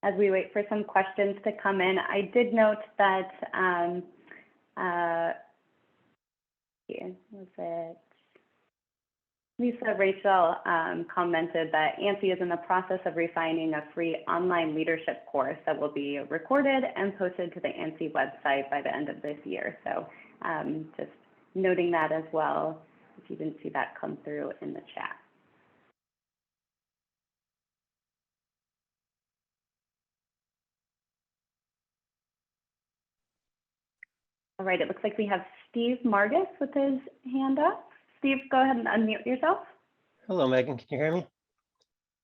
as we wait for some questions to come in, I did note that, was it Lisa Rachel commented that ANSI is in the process of refining a free online leadership course that will be recorded and posted to the ANSI website by the end of this year. So just noting that as well, if you didn't see that come through in the chat. All right, it looks like we have Steve Margus with his hand up. Steve, go ahead and unmute yourself. Hello, Megan. Can you hear me?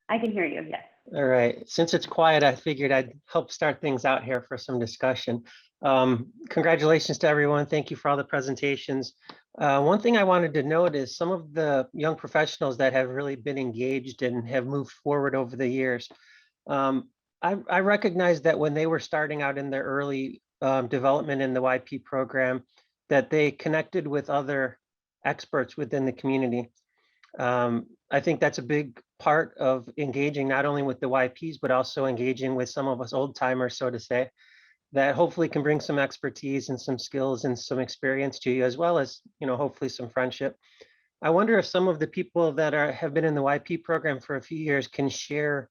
I can hear you, yes. All right. Since it's quiet, I figured I'd help start things out here for some discussion. Congratulations to everyone. Thank you for all the presentations. One thing I wanted to note is some of the young professionals that have really been engaged and have moved forward over the years. I recognize that when they were starting out in their early development in the YP program, that they connected with other experts within the community. I think that's a big part of engaging not only with the YPs, but also engaging with some of us old timers, so to say, that hopefully can bring some expertise and some skills and some experience to you, as well as, you know, hopefully some friendship. I wonder if some of the people that have been in the YP program for a few years can share,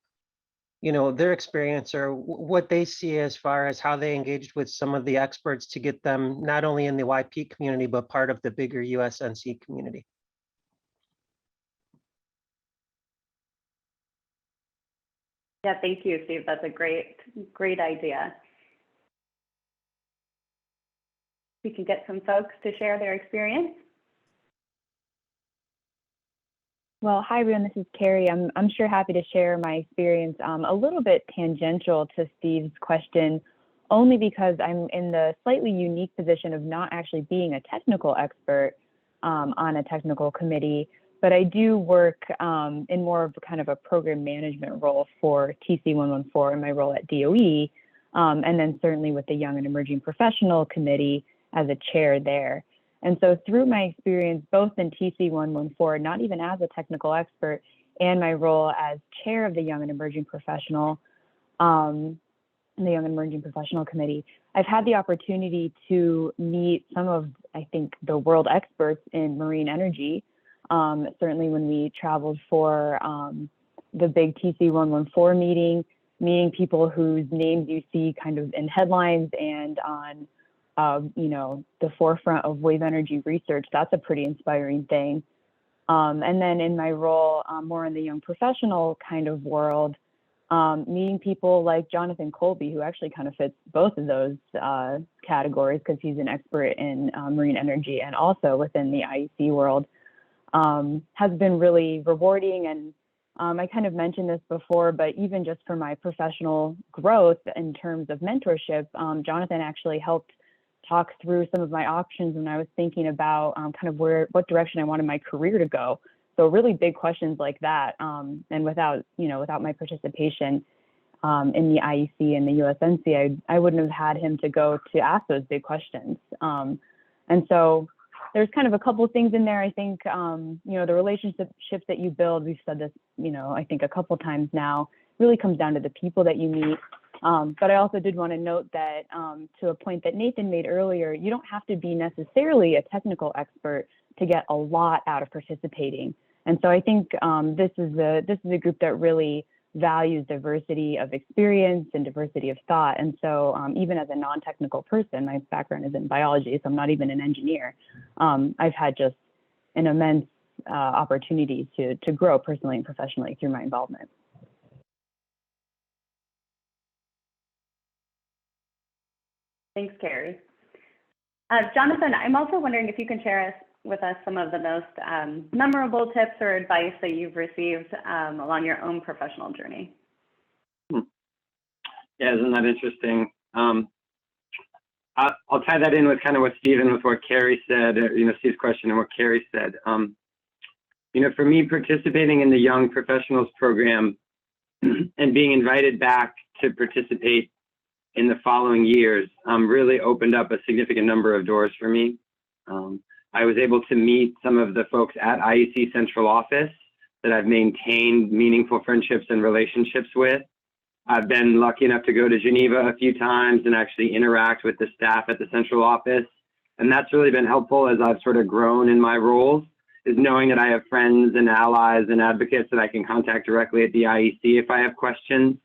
you know, their experience or what they see as far as how they engaged with some of the experts to get them not only in the YP community, but part of the bigger USNC community. Yeah, thank you, Steve. That's a great idea. We can get some folks to share their experience. Well, hi everyone, this is Carrie. I'm sure happy to share my experience, a little bit tangential to Steve's question, only because I'm in the slightly unique position of not actually being a technical expert on a technical committee, but I do work in more of kind of a program management role for TC114 in my role at DOE, and then certainly with the Young and Emerging Professional Committee as a chair there. And so through my experience, both in TC114, not even as a technical expert, and my role as chair of the Young and Emerging Professional, the Young and Emerging Professional Committee, I've had the opportunity to meet some of, I think, the world experts in marine energy. Certainly when we traveled for the big TC114 meeting people whose names you see kind of in headlines and on you know, the forefront of wave energy research. That's a pretty inspiring thing. And then in my role, more in the young professional kind of world, meeting people like Jonathan Colby, who actually kind of fits both of those categories because he's an expert in marine energy and also within the IEC world, has been really rewarding. And I kind of mentioned this before, but even just for my professional growth in terms of mentorship, Jonathan actually helped talk through some of my options when I was thinking about kind of what direction I wanted my career to go. So really big questions like that, and without my participation in the IEC and the USNC, I wouldn't have had him to go to ask those big questions. And so there's kind of a couple of things in there. I think you know, the relationships that you build, we've said this, you know, I think a couple times now, really comes down to the people that you meet. But I also did want to note that to a point that Nathan made earlier, you don't have to be necessarily a technical expert to get a lot out of participating. And so I think this is a group that really values diversity of experience and diversity of thought. And so even as a non-technical person, my background is in biology, so I'm not even an engineer. I've had just an immense opportunity to grow personally and professionally through my involvement. Thanks, Carrie. Jonathan, I'm also wondering if you can share with us some of the most memorable tips or advice that you've received along your own professional journey. Yeah, isn't that interesting? I'll tie that in with kind of what Stephen, with what Carrie said, you know, Steve's question and what Carrie said. You know, for me, participating in the Young Professionals Program and being invited back to participate in the following years really opened up a significant number of doors for me. I was able to meet some of the folks at IEC Central Office that I've maintained meaningful friendships and relationships with. I've been lucky enough to go to Geneva a few times and actually interact with the staff at the central office. And that's really been helpful as I've sort of grown in my roles, is knowing that I have friends and allies and advocates that I can contact directly at the IEC if I have questions.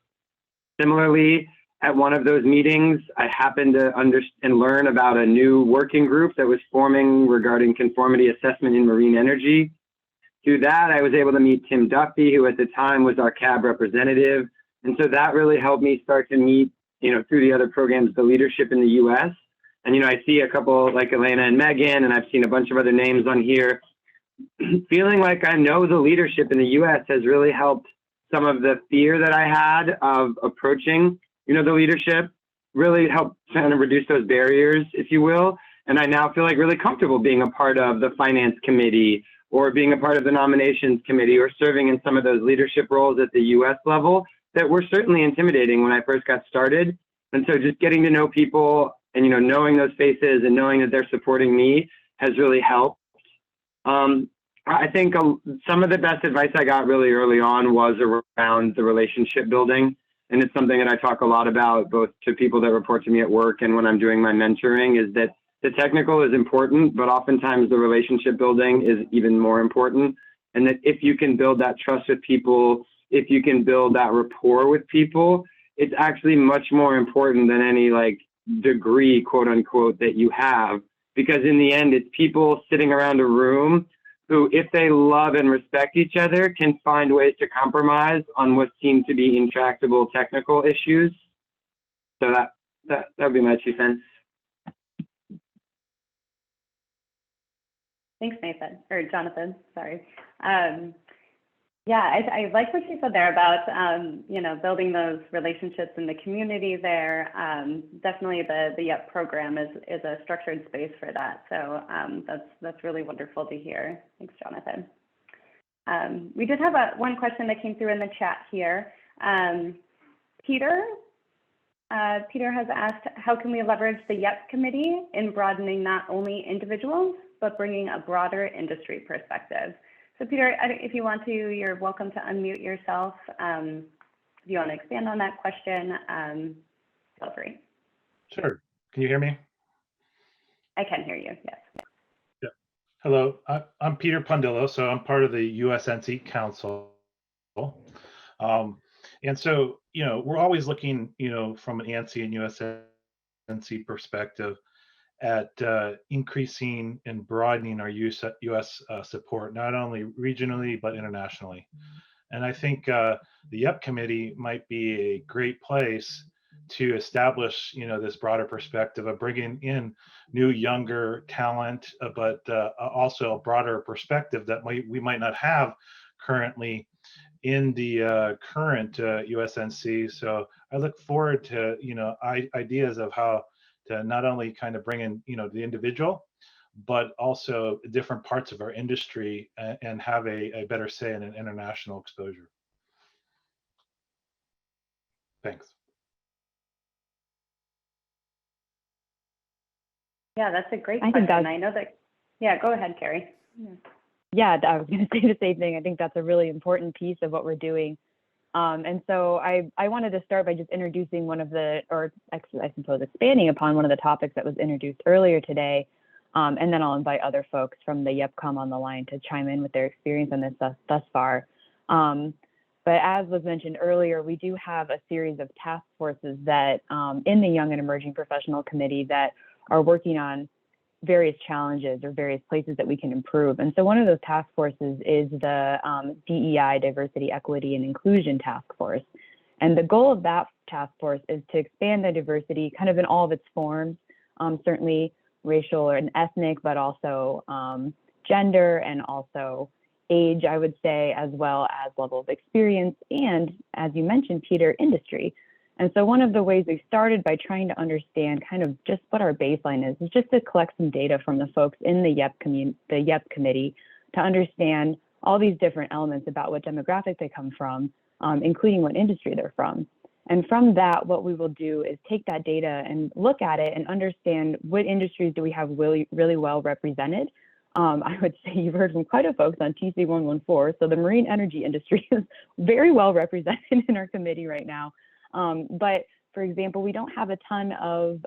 Similarly, at one of those meetings, I happened to understand and learn about a new working group that was forming regarding conformity assessment in marine energy. Through that, I was able to meet Tim Duffy, who at the time was our CAB representative. And so that really helped me start to meet, through the other programs, the leadership in the US. And, I see a couple like Elena and Megan, and I've seen a bunch of other names on here. Feeling like I know the leadership in the US has really helped some of the fear that I had of approaching, the leadership, really helped kind of reduce those barriers, if you will. And I now feel like really comfortable being a part of the finance committee or being a part of the nominations committee or serving in some of those leadership roles at the US level that were certainly intimidating when I first got started. And so just getting to know people and, knowing those faces and knowing that they're supporting me has really helped. I think some of the best advice I got really early on was around the relationship building. And it's something that I talk a lot about, both to people that report to me at work and when I'm doing my mentoring, is that the technical is important, but oftentimes the relationship building is even more important. And that if you can build that trust with people, if you can build that rapport with people, it's actually much more important than any degree, quote unquote, that you have. Because in the end, it's people sitting around a room who, if they love and respect each other, can find ways to compromise on what seem to be intractable technical issues. So that would be my 2 cents. Thanks, Nathan, or Jonathan, sorry. Yeah, I like what you said there about, building those relationships in the community there. Definitely the YEP program is a structured space for that. So that's really wonderful to hear. Thanks, Jonathan. We did have one question that came through in the chat here. Peter has asked, how can we leverage the YEP committee in broadening not only individuals, but bringing a broader industry perspective? So Peter, if you want to, you're welcome to unmute yourself. If you want to expand on that question, feel free. Sure. Can you hear me? I can hear you, yes. Yeah. Hello, I'm Peter Pandillo, so I'm part of the USNC Council. And so, we're always looking, from an ANSI and USNC perspective at increasing and broadening our U.S. support, not only regionally, but internationally. And I think the YEP committee might be a great place to establish, this broader perspective of bringing in new, younger talent, but also a broader perspective that we might not have currently in the current USNC. So I look forward to, ideas of how to not only kind of bring in, the individual, but also different parts of our industry and have a better say in an international exposure. Thanks. Yeah, that's a great question. I know that, yeah, go ahead, Carrie. Yeah, I was going to say the same thing. I think that's a really important piece of what we're doing. And so I wanted to start by just introducing one of the, or actually, I suppose, expanding upon one of the topics that was introduced earlier today. And then I'll invite other folks from the YEPCOM on the line to chime in with their experience on this thus far. But as was mentioned earlier, we do have a series of task forces that in the Young and Emerging Professional Committee that are working on various challenges or various places that we can improve. And so one of those task forces is the DEI, Diversity, Equity, and Inclusion Task Force. And the goal of that task force is to expand the diversity kind of in all of its forms, certainly racial and ethnic, but also gender and also age, I would say, as well as level of experience. And as you mentioned, Peter, industry. And so one of the ways we started by trying to understand kind of just what our baseline is just to collect some data from the folks in the YEP committee to understand all these different elements about what demographic they come from, including what industry they're from. And from that, what we will do is take that data and look at it and understand what industries do we have really well represented. I would say you've heard from quite a folks on TC114. So the marine energy industry is very well represented in our committee right now. But for example, we don't have a ton of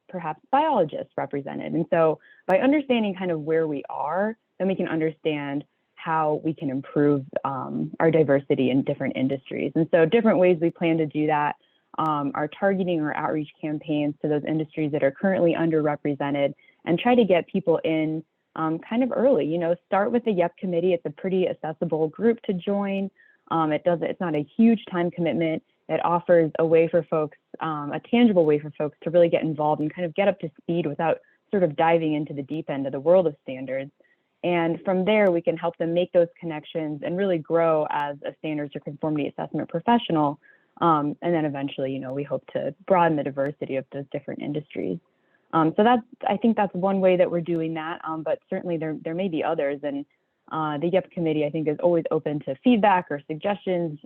perhaps biologists represented. And so by understanding kind of where we are, then we can understand how we can improve our diversity in different industries. And so different ways we plan to do that are targeting our outreach campaigns to those industries that are currently underrepresented and try to get people in kind of early. You know, start with the YEP committee. It's a pretty accessible group to join. It's not a huge time commitment. It offers a way for folks, a tangible way for folks to really get involved and kind of get up to speed without sort of diving into the deep end of the world of standards. And from there, we can help them make those connections and really grow as a standards or conformity assessment professional. And then eventually, you know, we hope to broaden the diversity of those different industries. So I think that's one way that we're doing that, but certainly there may be others. And the YEP committee, I think, is always open to feedback or suggestions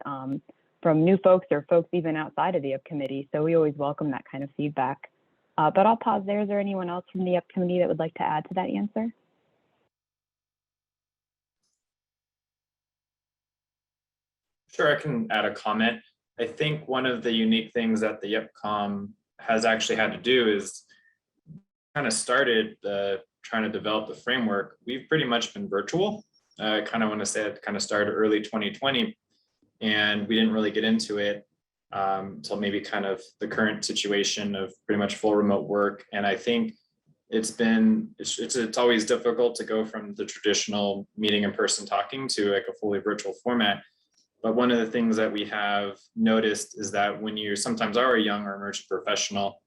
from new folks or folks even outside of the YEP committee. So we always welcome that kind of feedback. But I'll pause there. Is there anyone else from the YEP committee that would like to add to that answer? Sure, I can add a comment. I think one of the unique things that the YEPCom has actually had to do is kind of started trying to develop the framework. We've pretty much been virtual. I kind of want to say it kind of started early 2020, and we didn't really get into it until maybe kind of the current situation of pretty much full remote work. And I think it's always difficult to go from the traditional meeting in person talking to like a fully virtual format. But one of the things that we have noticed is that when you sometimes are a young or emerging professional,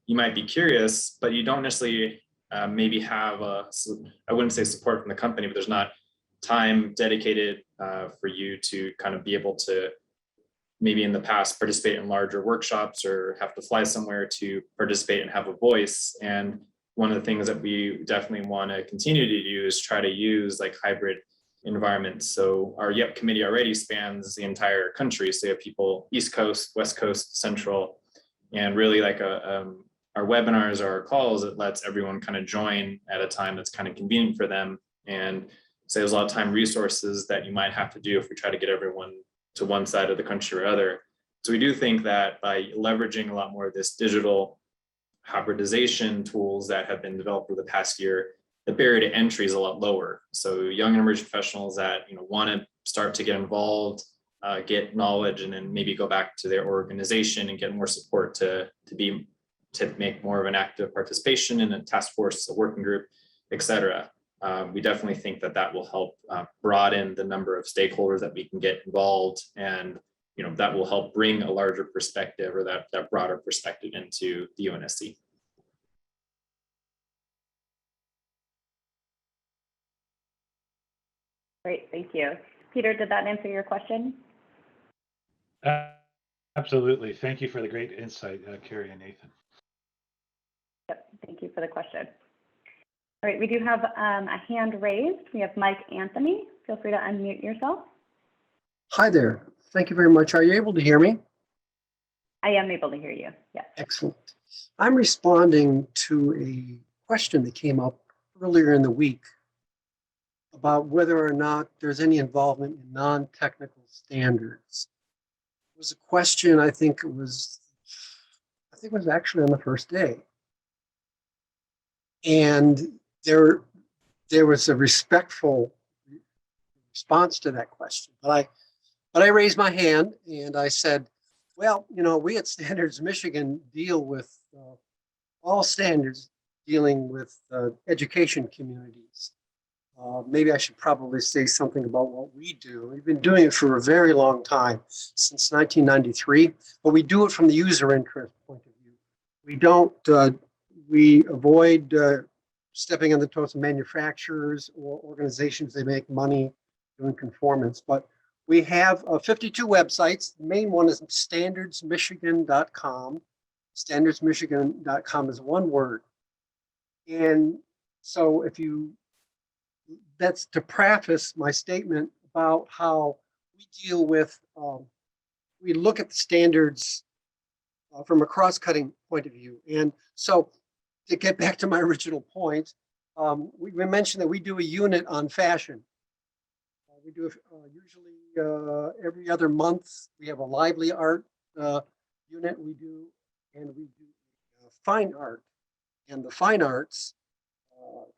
you might be curious, but you don't necessarily maybe have I wouldn't say support from the company, but there's not time dedicated for you to kind of be able to maybe in the past participate in larger workshops or have to fly somewhere to participate and have a voice. And one of the things that we definitely want to continue to do is try to use like hybrid environments. So our YEP committee already spans the entire country. So you have people East Coast, West Coast, Central, and really like our webinars or our calls, it lets everyone kind of join at a time that's kind of convenient for them and saves a lot of time resources that you might have to do if we try to get everyone to one side of the country or other. So we do think that by leveraging a lot more of this digital hybridization tools that have been developed over the past year, the barrier to entry is a lot lower. So young and emerging professionals that want to start to get involved, get knowledge, and then maybe go back to their organization and get more support to make more of an active participation in a task force, a working group, et cetera. We definitely think that will help broaden the number of stakeholders that we can get involved, and that will help bring a larger perspective or that broader perspective into the UNSC. Great, thank you. Peter, did that answer your question? Absolutely. Thank you for the great insight, Carrie and Nathan. Yep, thank you for the question. All right, we do have a hand raised. We have Mike Anthony. Feel free to unmute yourself. Hi there. Thank you very much. Are you able to hear me? I am able to hear you, yes. Excellent. I'm responding to a question that came up earlier in the week about whether or not there's any involvement in non-technical standards. It was a question, I think it was actually on the first day. And there was a respectful response to that question. But I raised my hand and I said, well, we at Standards Michigan deal with all standards dealing with education communities. Maybe I should probably say something about what we do. We've been doing it for a very long time, since 1993, but we do it from the user interest point of view. We avoid stepping on the toes of manufacturers or organizations that make money doing conformance. But we have 52 websites. The main one is standardsmichigan.com. Standardsmichigan.com is one word. And so that's to preface my statement about how we deal with, we look at the standards from a cross-cutting point of view. And so to get back to my original point, we mentioned that we do a unit on fashion. We do usually every other month. We have a lively art unit we do fine art. And the fine arts,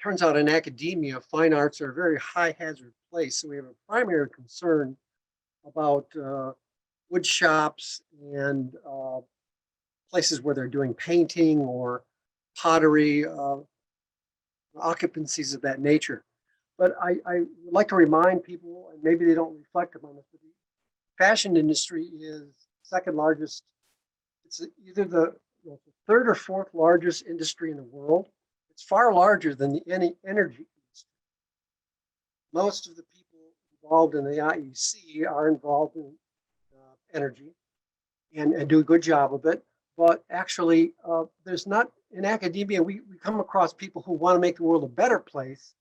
turns out in academia, fine arts are a very high hazard place. So we have a primary concern about wood shops and places where they're doing painting or pottery, occupancies of that nature. But I would like to remind people, and maybe they don't reflect upon this, but the fashion industry is second largest. It's either the third or fourth largest industry in the world. It's far larger than the energy industry. Most of the people involved in the IEC are involved in energy and do a good job of it. But actually, there's not, in academia, we come across people who want to make the world a better place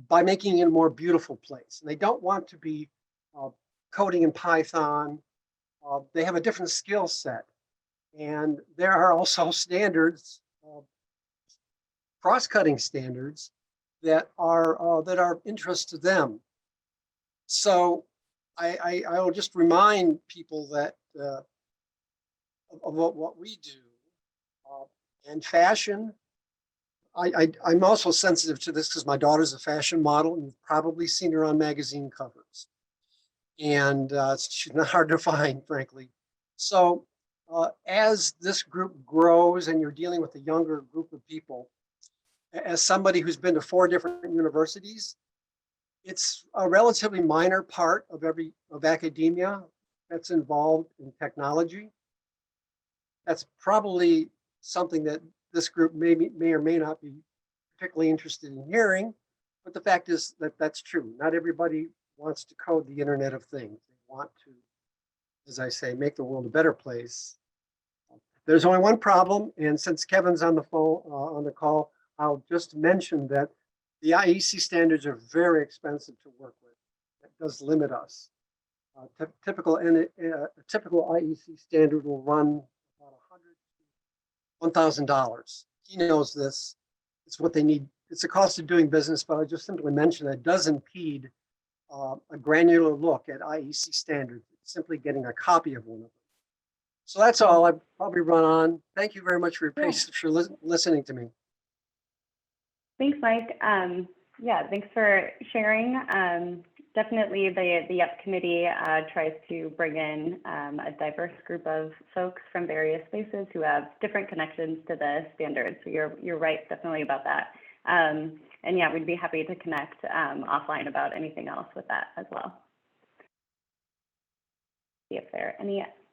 by making it a more beautiful place. And they don't want to be coding in Python. They have a different skill set. And there are also standards, cross-cutting standards that are interest to them. So I will just remind people that of what we do. And fashion, I'm also sensitive to this because my daughter's a fashion model, and you've probably seen her on magazine covers. And she's not hard to find, frankly. So as this group grows and you're dealing with a younger group of people, as somebody who's been to 4 different universities, it's a relatively minor part of academia that's involved in technology. That's probably something that this group may or may not be particularly interested in hearing, but the fact is that that's true. Not everybody wants to code the Internet of Things. They want to, as I say, make the world a better place. There's only one problem, and since Kevin's on the phone, on the call, I'll just mention that the IEC standards are very expensive to work with. That does limit us. Typical IEC standard will run about $100,000. He knows this. It's what they need. It's the cost of doing business, but I just simply mention that it does impede a granular look at IEC standards. It's simply getting a copy of one of them. So that's all. I've probably run on. Thank you very much for your patience, for listening to me. Thanks, Mike. Yeah, thanks for sharing. Definitely the YEP committee tries to bring in a diverse group of folks from various places who have different connections to the standards. So you're right, definitely about that. And yeah, we'd be happy to connect offline about anything else with that as well. See if there are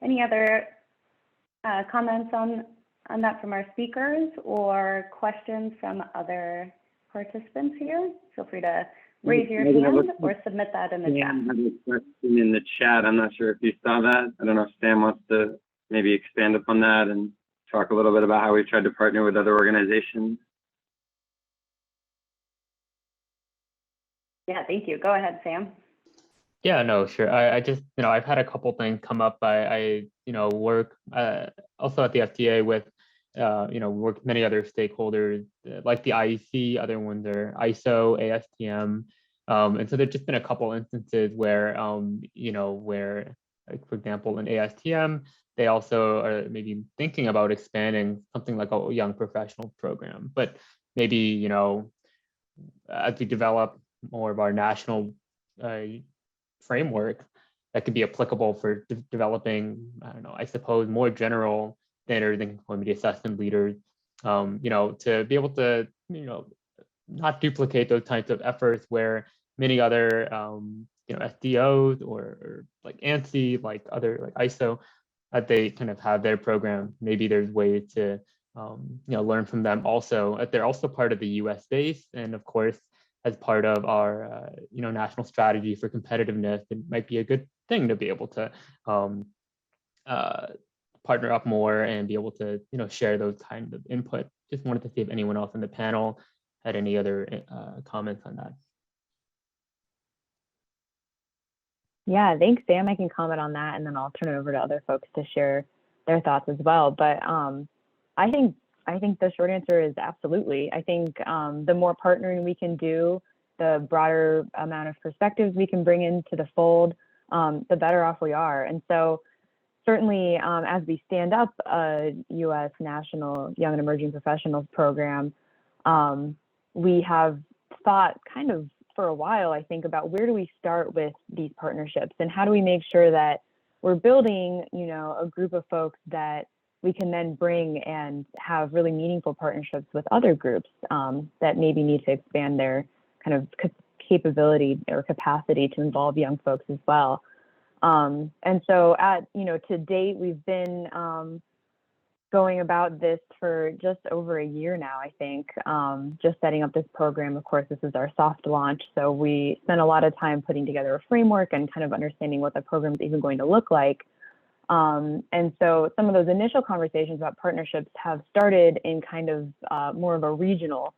any other comments on that from our speakers or questions from other participants here. Feel free to raise your hand or submit that in the chat. I have a question in the chat. I'm not sure if you saw that. I don't know if Sam wants to maybe expand upon that and talk a little bit about how we've tried to partner with other organizations. Yeah, thank you. Go ahead, Sam. Yeah, no, sure. I just, I've had a couple things come up. I work also at the FDA with, work with many other stakeholders like the IEC, other ones are ISO, ASTM. And so there's just been a couple instances where, where, like, for example, in ASTM, they also are maybe thinking about expanding something like a young professional program. But maybe, as we develop more of our national framework that could be applicable for developing, I suppose, more general standards and conformity assessment leaders, to be able to, not duplicate those types of efforts where many other, SDOs or like ANSI, like other, like ISO, that they kind of have their program. Maybe there's ways to, learn from them also. They're also part of the US base, and of course, as part of our, national strategy for competitiveness, it might be a good thing to be able to partner up more and be able to, share those kinds of input. Just wanted to see if anyone else in the panel had any other comments on that. Yeah, thanks, Sam. I can comment on that, and then I'll turn it over to other folks to share their thoughts as well. But I think the short answer is absolutely. I think the more partnering we can do, the broader amount of perspectives we can bring into the fold, the better off we are. And so certainly, as we stand up a U.S. National Young and Emerging Professionals program, we have thought kind of for a while, I think, about where do we start with these partnerships and how do we make sure that we're building, you know, a group of folks that we can then bring and have really meaningful partnerships with other groups that maybe need to expand their kind of capability or capacity to involve young folks as well. And so to date, we've been going about this for just over a year now, I think, just setting up this program. Of course, this is our soft launch. So we spent a lot of time putting together a framework and kind of understanding what the program is even going to look like. And so some of those initial conversations about partnerships have started in kind of more of a regional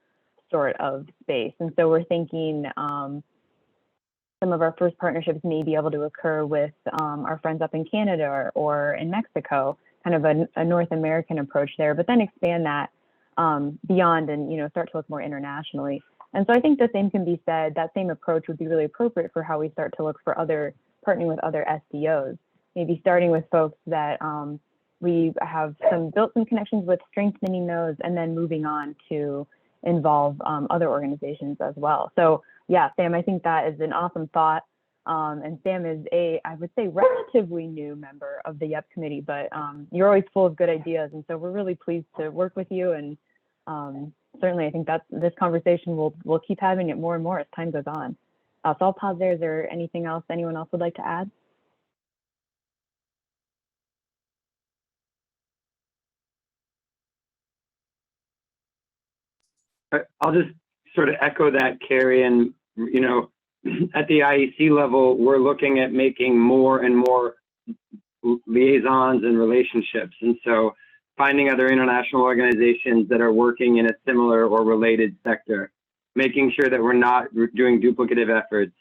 sort of space. And so we're thinking some of our first partnerships may be able to occur with our friends up in Canada or in Mexico, kind of a North American approach there, but then expand that beyond and, you know, start to look more internationally. And so I think the same can be said, that same approach would be really appropriate for how we start to look for partnering with other SDOs, maybe starting with folks that we have built some connections with, strengthening those, and then moving on to involve other organizations as well. So yeah, Sam, I think that is an awesome thought. And Sam is I would say, relatively new member of the YEP committee, but you're always full of good ideas. And so we're really pleased to work with you. And certainly, I think this conversation, we'll keep having it more and more as time goes on. So I'll pause there. Is there anything else anyone else would like to add? I'll just sort of echo that, Carrie. And, you know, at the IEC level, we're looking at making more and more liaisons and relationships. And so finding other international organizations that are working in a similar or related sector, making sure that we're not doing duplicative efforts,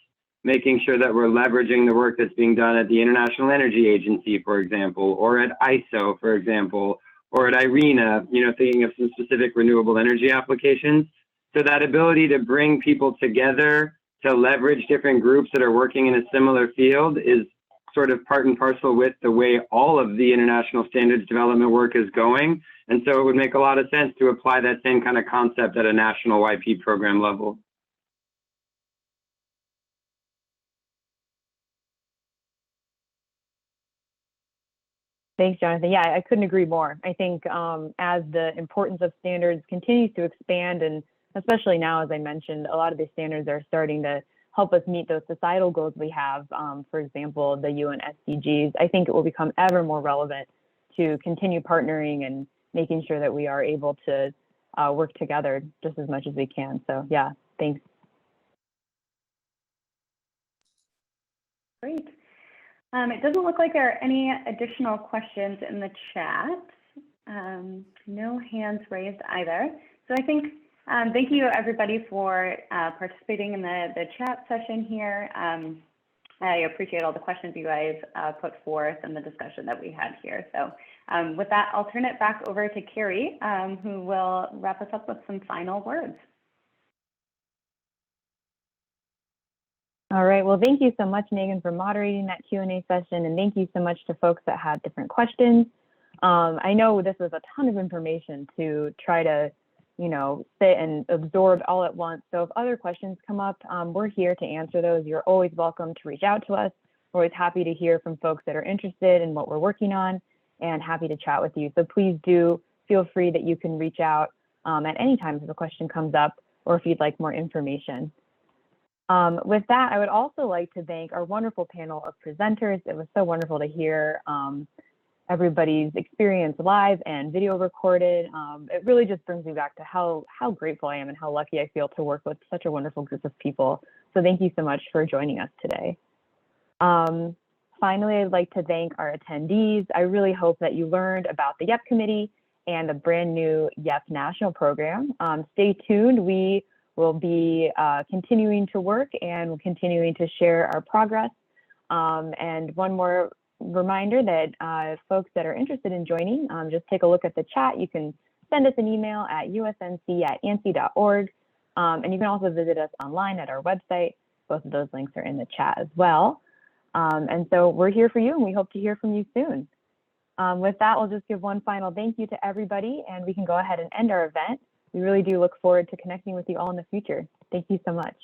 making sure that we're leveraging the work that's being done at the International Energy Agency, for example, or at ISO, for example, or at IRENA, you know, thinking of some specific renewable energy applications. So that ability to bring people together to leverage different groups that are working in a similar field is sort of part and parcel with the way all of the international standards development work is going. And so it would make a lot of sense to apply that same kind of concept at a national YP program level. Thanks, Jonathan. Yeah, I couldn't agree more. I think as the importance of standards continues to expand, and especially now, as I mentioned, a lot of these standards are starting to help us meet those societal goals we have. For example, the UN SDGs. I think it will become ever more relevant to continue partnering and making sure that we are able to work together just as much as we can. So yeah, thanks. Great. It doesn't look like there are any additional questions in the chat. No hands raised either. So I think thank you everybody for participating in the chat session here. I appreciate all the questions you guys put forth and the discussion that we had here. So with that, I'll turn it back over to Carrie, who will wrap us up with some final words. All right, well, thank you so much, Megan, for moderating that Q&A session, and thank you so much to folks that had different questions. I know this was a ton of information to try to, you know, sit and absorb all at once. So if other questions come up, we're here to answer those. You're always welcome to reach out to us. We're always happy to hear from folks that are interested in what we're working on and happy to chat with you. So please do feel free that you can reach out at any time if a question comes up or if you'd like more information. With that, I would also like to thank our wonderful panel of presenters. It was so wonderful to hear everybody's experience live and video recorded. It really just brings me back to how grateful I am and how lucky I feel to work with such a wonderful group of people. So thank you so much for joining us today. Finally, I'd like to thank our attendees. I really hope that you learned about the YEP committee and the brand new YEP national program. Stay tuned. We will be continuing to work and continuing to share our progress. And one more reminder that folks that are interested in joining, just take a look at the chat. You can send us an email at usnc@ansi.org. And you can also visit us online at our website. Both of those links are in the chat as well. And so we're here for you, and we hope to hear from you soon. With that, we'll just give one final thank you to everybody, and we can go ahead and end our event. We really do look forward to connecting with you all in the future. Thank you so much.